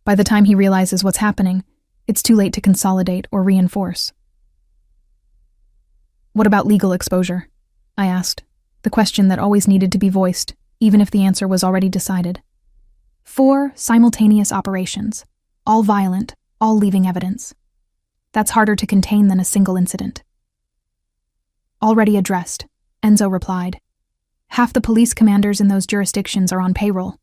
By the time he realizes what's happening, it's too late to consolidate or reinforce. What about legal exposure? I asked, the question that always needed to be voiced, even if the answer was already decided. 4 simultaneous operations, all violent, all leaving evidence. That's harder to contain than a single incident. Already addressed, Enzo replied. Half the police commanders in those jurisdictions are on payroll.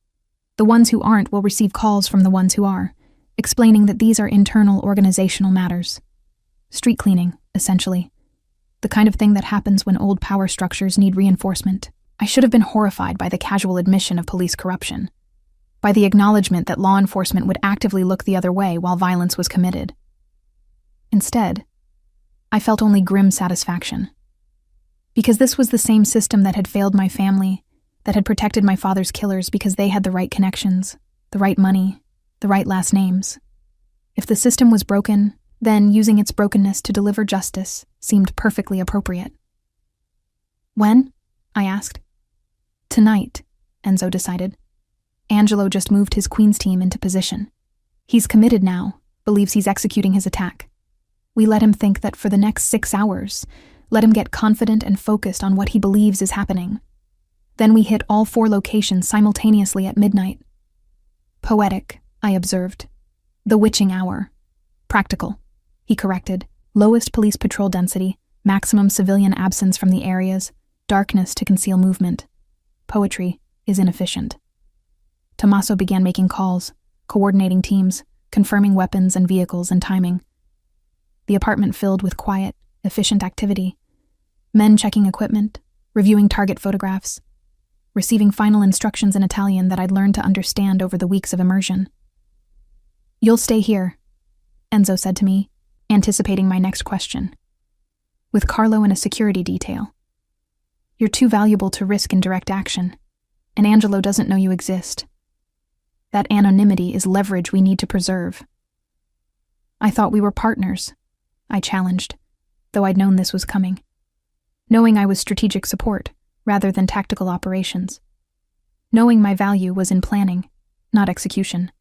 The ones who aren't will receive calls from the ones who are, explaining that these are internal organizational matters. Street cleaning, essentially. The kind of thing that happens when old power structures need reinforcement. I should have been horrified by the casual admission of police corruption, by the acknowledgement that law enforcement would actively look the other way while violence was committed. Instead, I felt only grim satisfaction. Because this was the same system that had failed my family, that had protected my father's killers because they had the right connections, the right money, the right last names. If the system was broken, then using its brokenness to deliver justice seemed perfectly appropriate. When? I asked. Tonight, Enzo decided. Angelo just moved his Queen's team into position. He's committed now, believes he's executing his attack. We let him think that for the next 6 hours, let him get confident and focused on what he believes is happening. Then we hit all 4 locations simultaneously at midnight. Poetic, I observed. The witching hour. Practical, he corrected. Lowest police patrol density, maximum civilian absence from the areas, darkness to conceal movement. Poetry is inefficient. Tommaso began making calls, coordinating teams, confirming weapons and vehicles and timing. The apartment filled with quiet, efficient activity. Men checking equipment, reviewing target photographs, receiving final instructions in Italian that I'd learned to understand over the weeks of immersion. You'll stay here, Enzo said to me, anticipating my next question. With Carlo and a security detail. You're too valuable to risk in direct action, and Angelo doesn't know you exist. That anonymity is leverage we need to preserve. I thought we were partners, I challenged, though I'd known this was coming. Knowing I was strategic support, rather than tactical operations. Knowing my value was in planning, not execution.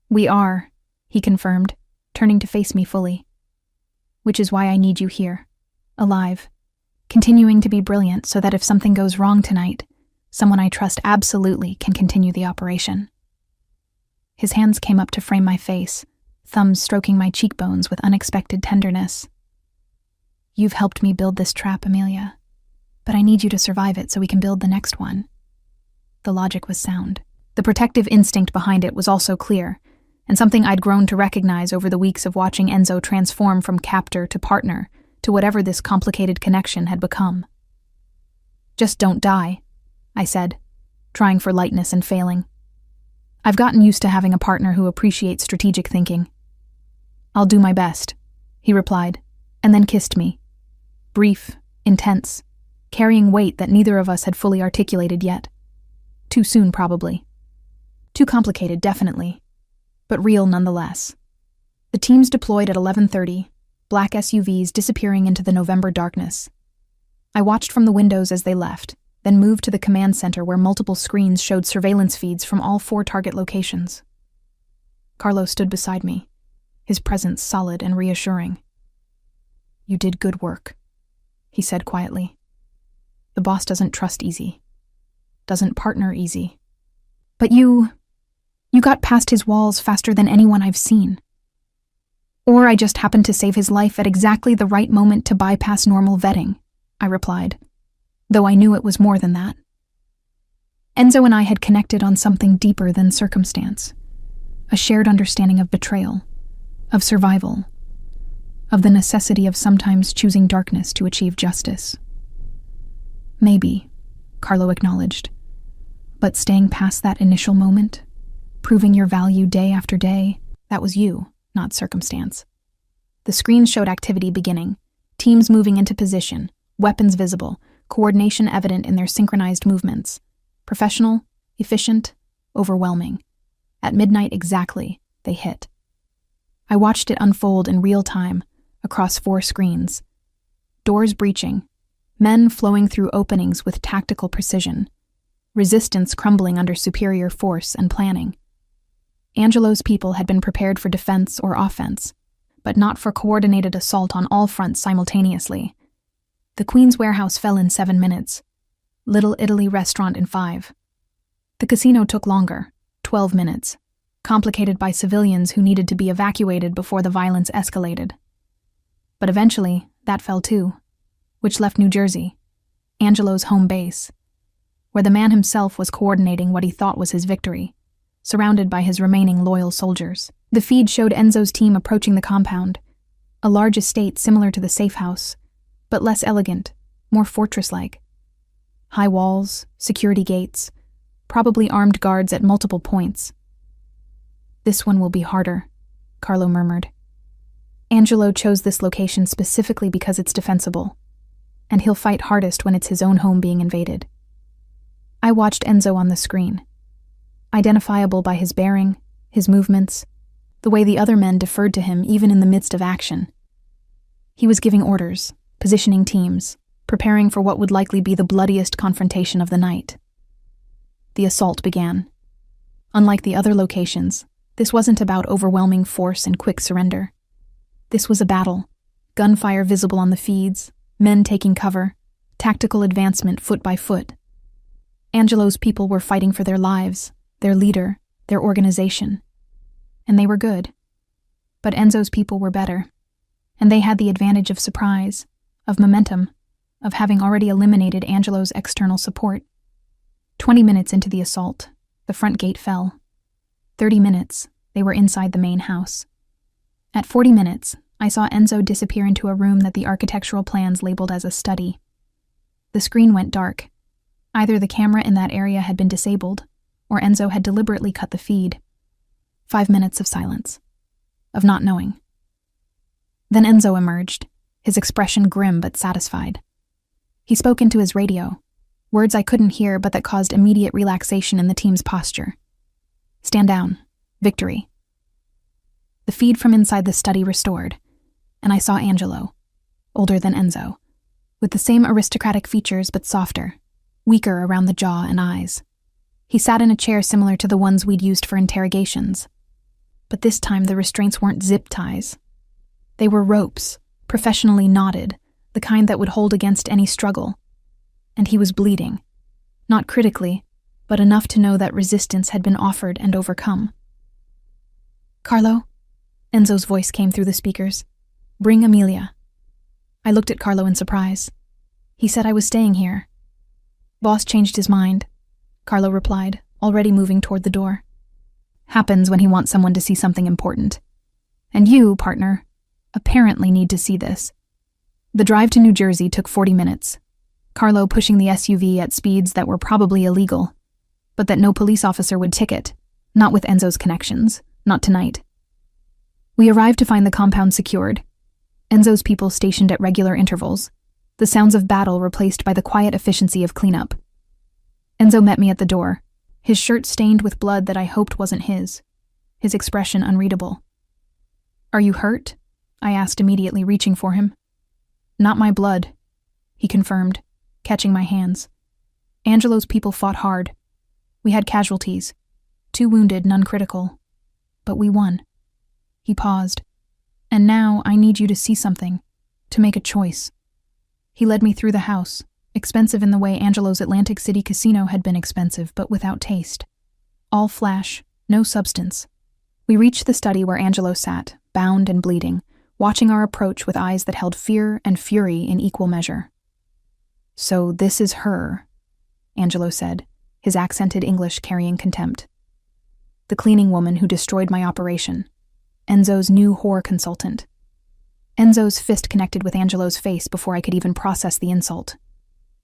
We are, he confirmed, turning to face me fully. Which is why I need you here, alive, continuing to be brilliant so that if something goes wrong tonight, someone I trust absolutely can continue the operation. His hands came up to frame my face, thumbs stroking my cheekbones with unexpected tenderness. You've helped me build this trap, Amelia, but I need you to survive it so we can build the next one. The logic was sound. The protective instinct behind it was also clear, and something I'd grown to recognize over the weeks of watching Enzo transform from captor to partner, to whatever this complicated connection had become. "Just don't die," I said, trying for lightness and failing. I've gotten used to having a partner who appreciates strategic thinking. "I'll do my best," he replied, and then kissed me. Brief, intense, carrying weight that neither of us had fully articulated yet. Too soon, probably. Too complicated, definitely, but real nonetheless. The teams deployed at 11:30, black SUVs disappearing into the November darkness. I watched from the windows as they left, then moved to the command center where multiple screens showed surveillance feeds from all 4 target locations. Carlo stood beside me, his presence solid and reassuring. "You did good work," he said quietly. "The boss doesn't trust easy. Doesn't partner easy. But you got past his walls faster than anyone I've seen. Or I just happened to save his life at exactly the right moment to bypass normal vetting," I replied, though I knew it was more than that. Enzo and I had connected on something deeper than circumstance, a shared understanding of betrayal, of survival, of the necessity of sometimes choosing darkness to achieve justice. "Maybe," Carlo acknowledged, "but staying past that initial moment, proving your value day after day, that was you, not circumstance." The screen showed activity beginning, teams moving into position, weapons visible, coordination evident in their synchronized movements. Professional, efficient, overwhelming. At midnight exactly, they hit. I watched it unfold in real time, across 4 screens. Doors breaching, men flowing through openings with tactical precision, resistance crumbling under superior force and planning. Angelo's people had been prepared for defense or offense, but not for coordinated assault on all fronts simultaneously. The Queen's Warehouse fell in 7 minutes. Little Italy restaurant in 5. The casino took longer, 12 minutes, complicated by civilians who needed to be evacuated before the violence escalated. But eventually, that fell too, which left New Jersey, Angelo's home base, where the man himself was coordinating what he thought was his victory, surrounded by his remaining loyal soldiers. The feed showed Enzo's team approaching the compound, a large estate similar to the safe house, but less elegant, more fortress-like. High walls, security gates, probably armed guards at multiple points. "This one will be harder," Carlo murmured. "Angelo chose this location specifically because it's defensible, and he'll fight hardest when it's his own home being invaded." I watched Enzo on the screen, identifiable by his bearing, his movements, the way the other men deferred to him even in the midst of action. He was giving orders, positioning teams, preparing for what would likely be the bloodiest confrontation of the night. The assault began. Unlike the other locations, this wasn't about overwhelming force and quick surrender. This was a battle, gunfire visible on the feeds, men taking cover, tactical advancement foot by foot. Angelo's people were fighting for their lives, their leader, their organization. And they were good. But Enzo's people were better, and they had the advantage of surprise, of momentum, of having already eliminated Angelo's external support. 20 minutes into the assault, the front gate fell. 30 minutes, they were inside the main house. At 40 minutes, I saw Enzo disappear into a room that the architectural plans labeled as a study. The screen went dark. Either the camera in that area had been disabled, or Enzo had deliberately cut the feed. 5 minutes of silence, of not knowing. Then Enzo emerged, his expression grim but satisfied. He spoke into his radio, words I couldn't hear but that caused immediate relaxation in the team's posture. "Stand down. Victory." The feed from inside the study restored, and I saw Angelo, older than Enzo, with the same aristocratic features but softer, weaker around the jaw and eyes. He sat in a chair similar to the ones we'd used for interrogations. But this time the restraints weren't zip ties. They were ropes, professionally knotted, the kind that would hold against any struggle. And he was bleeding. Not critically, but enough to know that resistance had been offered and overcome. "Carlo?" Enzo's voice came through the speakers. "Bring Amelia." I looked at Carlo in surprise. He said I was staying here. "Boss changed his mind," Carlo replied, already moving toward the door. "Happens when he wants someone to see something important. And you, partner, apparently need to see this." The drive to New Jersey took 40 minutes, Carlo pushing the SUV at speeds that were probably illegal, but that no police officer would ticket, not with Enzo's connections, not tonight. We arrived to find the compound secured, Enzo's people stationed at regular intervals, the sounds of battle replaced by the quiet efficiency of cleanup. Enzo met me at the door, his shirt stained with blood that I hoped wasn't his expression unreadable. "Are you hurt?" I asked immediately, reaching for him. "Not my blood," he confirmed, catching my hands. "Angelo's people fought hard. We had casualties. 2 wounded, none critical. But we won." He paused. "And now I need you to see something, to make a choice." He led me through the house, expensive in the way Angelo's Atlantic City casino had been expensive, but without taste. All flash, no substance. We reached the study where Angelo sat, bound and bleeding, watching our approach with eyes that held fear and fury in equal measure. "So this is her," Angelo said, his accented English carrying contempt. "The cleaning woman who destroyed my operation. Enzo's new whore consultant." Enzo's fist connected with Angelo's face before I could even process the insult.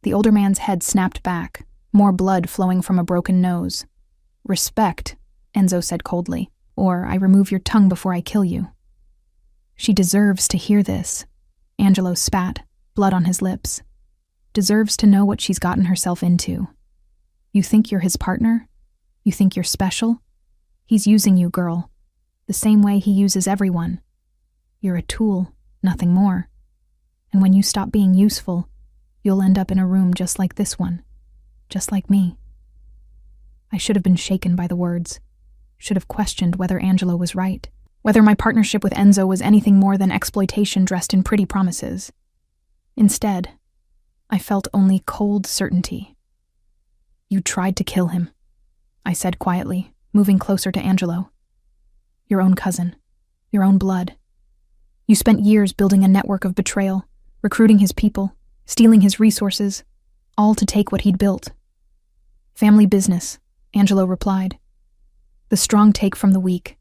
The older man's head snapped back, more blood flowing from a broken nose. "Respect," Enzo said coldly, "or I remove your tongue before I kill you." "She deserves to hear this," Angelo spat, blood on his lips. "Deserves to know what she's gotten herself into. You think you're his partner? You think you're special? He's using you, girl. The same way he uses everyone. You're a tool, nothing more. And when you stop being useful, you'll end up in a room just like this one. Just like me." I should have been shaken by the words. Should have questioned whether Angelo was right, whether my partnership with Enzo was anything more than exploitation dressed in pretty promises. Instead, I felt only cold certainty. "You tried to kill him," I said quietly, moving closer to Angelo. "Your own cousin, your own blood. You spent years building a network of betrayal, recruiting his people, stealing his resources, all to take what he'd built." "Family business," Angelo replied. "The strong take from the weak.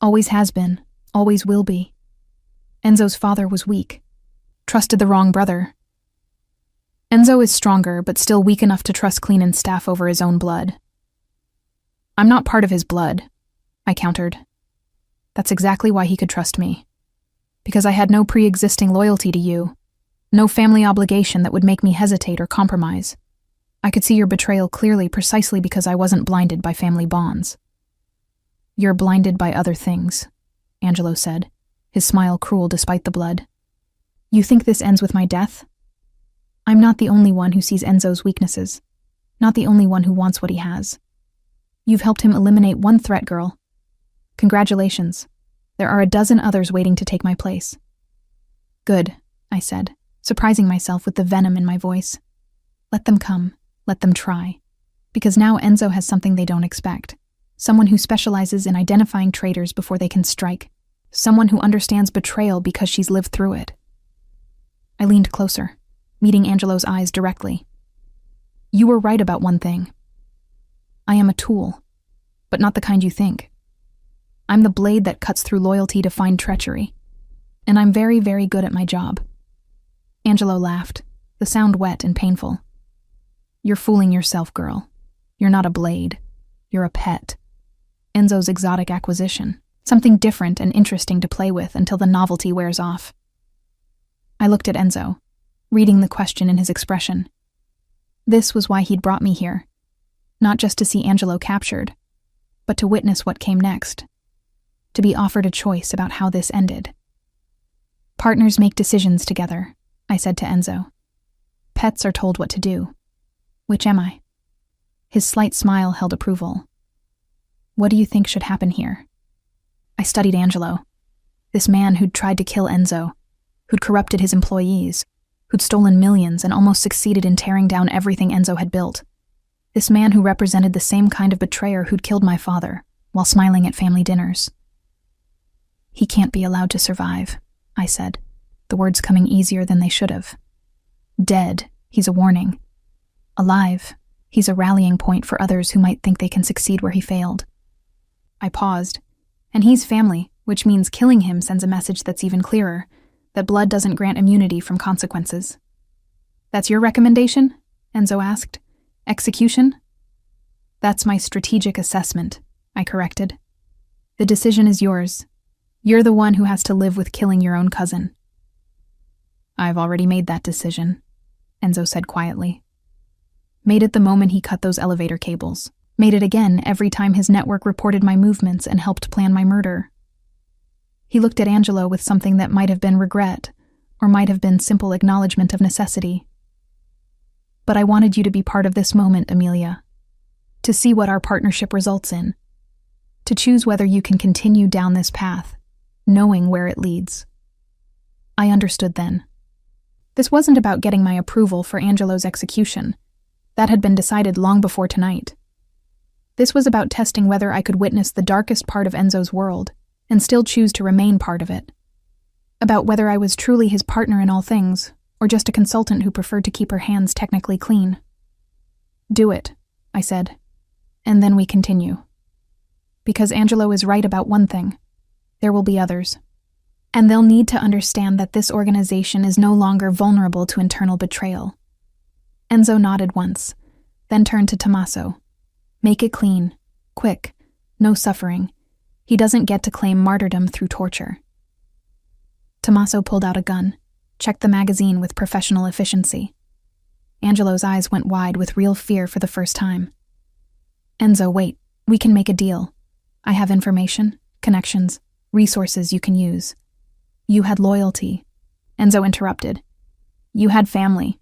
Always has been, always will be. Enzo's father was weak. Trusted the wrong brother. Enzo is stronger, but still weak enough to trust Cleenan's staff over his own blood." "I'm not part of his blood," I countered. "That's exactly why he could trust me. Because I had no pre-existing loyalty to you, no family obligation that would make me hesitate or compromise. I could see your betrayal clearly precisely because I wasn't blinded by family bonds." "You're blinded by other things," Angelo said, his smile cruel despite the blood. "You think this ends with my death? I'm not the only one who sees Enzo's weaknesses, not the only one who wants what he has. You've helped him eliminate one threat, girl. Congratulations. There are a dozen others waiting to take my place." "Good," I said, surprising myself with the venom in my voice. "Let them come, let them try. Because now Enzo has something they don't expect. Someone who specializes in identifying traitors before they can strike. Someone who understands betrayal because she's lived through it." I leaned closer, meeting Angelo's eyes directly. "You were right about one thing. I am a tool, but not the kind you think. I'm the blade that cuts through loyalty to find treachery, and I'm very, very good at my job." Angelo laughed, the sound wet and painful. "You're fooling yourself, girl. You're not a blade. You're a pet. Enzo's exotic acquisition, something different and interesting to play with until the novelty wears off." I looked at Enzo, reading the question in his expression. This was why he'd brought me here. Not just to see Angelo captured, but to witness what came next. To be offered a choice about how this ended. "Partners make decisions together," I said to Enzo. "Pets are told what to do. Which am I?" His slight smile held approval. "What do you think should happen here?" I studied Angelo. This man who'd tried to kill Enzo, who'd corrupted his employees, who'd stolen millions and almost succeeded in tearing down everything Enzo had built. This man who represented the same kind of betrayer who'd killed my father while smiling at family dinners. "He can't be allowed to survive," I said, the words coming easier than they should have. "Dead, he's a warning. Alive, he's a rallying point for others who might think they can succeed where he failed." I paused. "And he's family, which means killing him sends a message that's even clearer. that blood doesn't grant immunity from consequences. That's your recommendation? Enzo asked. Execution? That's my strategic assessment, I corrected. The decision is yours. You're the one who has to live with killing your own cousin. I've already made that decision, Enzo said quietly. Made it the moment he cut those elevator cables. Made it again every time his network reported my movements and helped plan my murder. He looked at Angelo with something that might have been regret, or might have been simple acknowledgement of necessity. But I wanted you to be part of this moment, Amelia. To see what our partnership results in. To choose whether you can continue down this path, knowing where it leads. I understood then. This wasn't about getting my approval for Angelo's execution. That had been decided long before tonight. This was about testing whether I could witness the darkest part of Enzo's world and still choose to remain part of it. About whether I was truly his partner in all things, or just a consultant who preferred to keep her hands technically clean. Do it, I said, and then we continue. Because Angelo is right about one thing. There will be others. And they'll need to understand that this organization is no longer vulnerable to internal betrayal. Enzo nodded once, then turned to Tommaso. Make it clean, quick, no suffering. He doesn't get to claim martyrdom through torture. Tommaso pulled out a gun, checked the magazine with professional efficiency. Angelo's eyes went wide with real fear for the first time. Enzo, wait, we can make a deal. I have information, connections, resources you can use. You had loyalty. Enzo interrupted. You had family.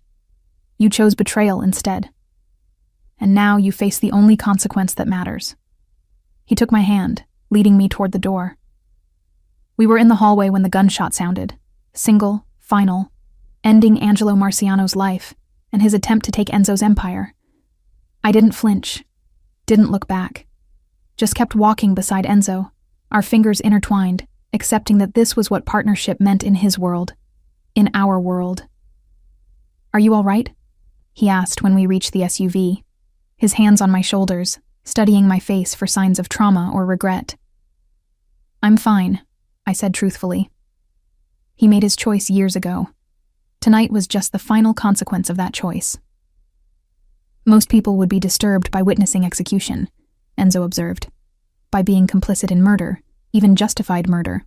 You chose betrayal instead. And now you face the only consequence that matters. He took my hand, leading me toward the door. We were in the hallway when the gunshot sounded, single, final, ending Angelo Marciano's life and his attempt to take Enzo's empire. I didn't flinch, didn't look back, just kept walking beside Enzo, our fingers intertwined, accepting that this was what partnership meant in his world, in our world. Are you all right? He asked when we reached the SUV, his hands on my shoulders, studying my face for signs of trauma or regret. I'm fine, I said truthfully. He made his choice years ago. Tonight was just the final consequence of that choice. Most people would be disturbed by witnessing execution, Enzo observed, by being complicit in murder, even justified murder.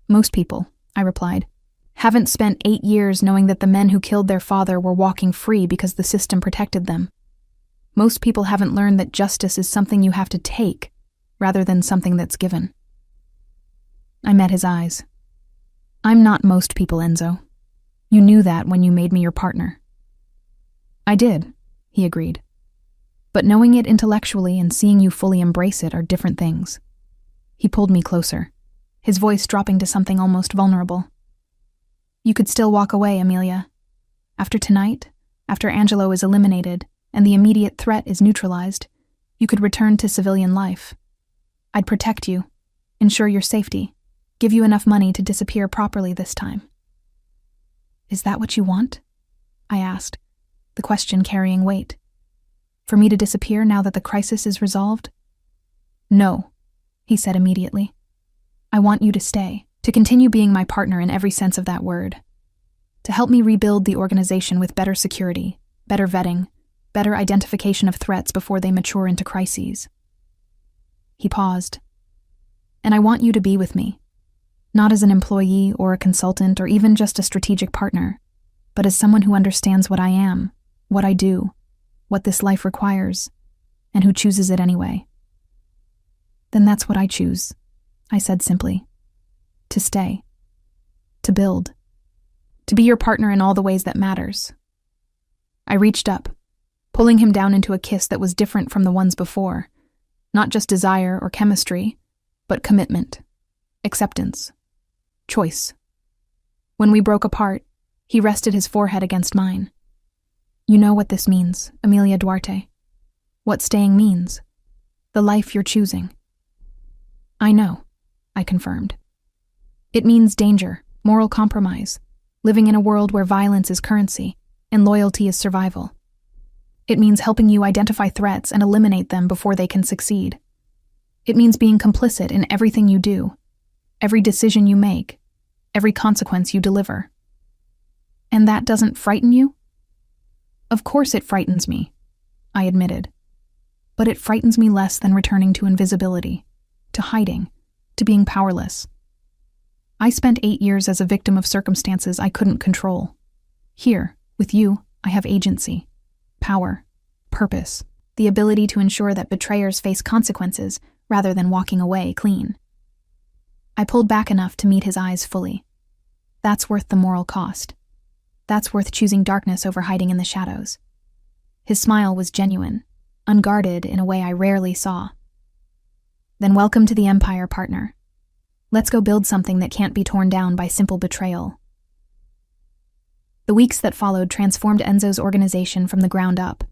Most people, I replied, haven't spent 8 years knowing that the men who killed their father were walking free because the system protected them. Most people haven't learned that justice is something you have to take, rather than something that's given. I met his eyes. I'm not most people, Enzo. You knew that when you made me your partner. I did, he agreed. But knowing it intellectually and seeing you fully embrace it are different things. He pulled me closer, his voice dropping to something almost vulnerable. You could still walk away, Amelia. After tonight, after Angelo is eliminated, and the immediate threat is neutralized, you could return to civilian life. I'd protect you, ensure your safety, give you enough money to disappear properly this time. Is that what you want? I asked, the question carrying weight. For me to disappear now that the crisis is resolved? No, he said immediately. I want you to stay, to continue being my partner in every sense of that word. To help me rebuild the organization with better security, better vetting, better identification of threats before they mature into crises. He paused. And I want you to be with me, not as an employee or a consultant or even just a strategic partner, but as someone who understands what I am, what I do, what this life requires, and who chooses it anyway. Then that's what I choose, I said simply. To stay. To build. To be your partner in all the ways that matters. I reached up, pulling him down into a kiss that was different from the ones before. Not just desire or chemistry, but commitment, acceptance, choice. When we broke apart, he rested his forehead against mine. You know what this means, Amelia Duarte. What staying means. The life you're choosing. I know, I confirmed. It means danger, moral compromise, living in a world where violence is currency and loyalty is survival. It means helping you identify threats and eliminate them before they can succeed. It means being complicit in everything you do, every decision you make, every consequence you deliver. And that doesn't frighten you? Of course it frightens me, I admitted. But it frightens me less than returning to invisibility, to hiding, to being powerless. I spent 8 years as a victim of circumstances I couldn't control. Here, with you, I have agency, power, purpose, the ability to ensure that betrayers face consequences rather than walking away clean. I pulled back enough to meet his eyes fully. That's worth the moral cost. That's worth choosing darkness over hiding in the shadows. His smile was genuine, unguarded in a way I rarely saw. Then welcome to the Empire, partner. Let's go build something that can't be torn down by simple betrayal. The weeks that followed transformed Enzo's organization from the ground up.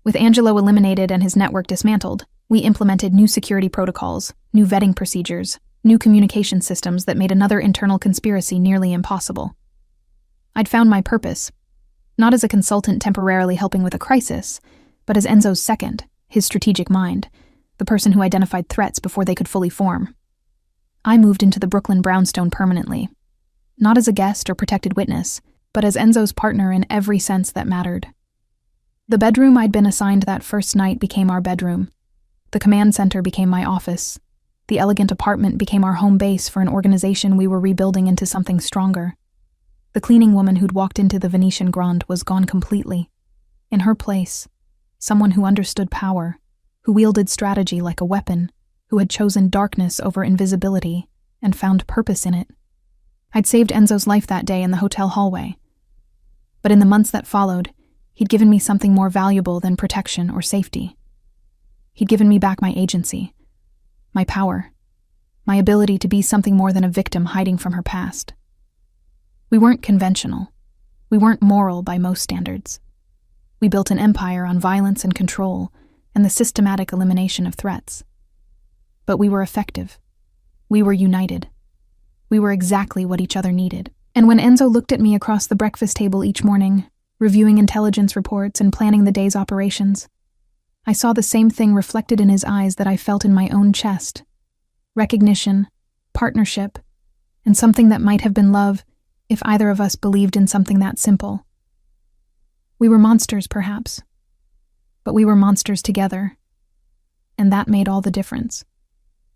With Angelo eliminated and his network dismantled, we implemented new security protocols, new vetting procedures, new communication systems that made another internal conspiracy nearly impossible. I'd found my purpose, not as a consultant temporarily helping with a crisis, but as Enzo's second, his strategic mind, the person who identified threats before they could fully form. I moved into the Brooklyn brownstone permanently, not as a guest or protected witness, but as Enzo's partner in every sense that mattered. The bedroom I'd been assigned that first night became our bedroom. The command center became my office. The elegant apartment became our home base for an organization we were rebuilding into something stronger. The cleaning woman who'd walked into the Venetian Grand was gone completely. In her place, someone who understood power, who wielded strategy like a weapon, who had chosen darkness over invisibility and found purpose in it. I'd saved Enzo's life that day in the hotel hallway. But in the months that followed, he'd given me something more valuable than protection or safety. He'd given me back my agency, my power, my ability to be something more than a victim hiding from her past. We weren't conventional. We weren't moral by most standards. We built an empire on violence and control and the systematic elimination of threats. But we were effective. We were united. We were exactly what each other needed. And when Enzo looked at me across the breakfast table each morning, reviewing intelligence reports and planning the day's operations, I saw the same thing reflected in his eyes that I felt in my own chest. Recognition, partnership, and something that might have been love if either of us believed in something that simple. We were monsters, perhaps, but we were monsters together, and that made all the difference.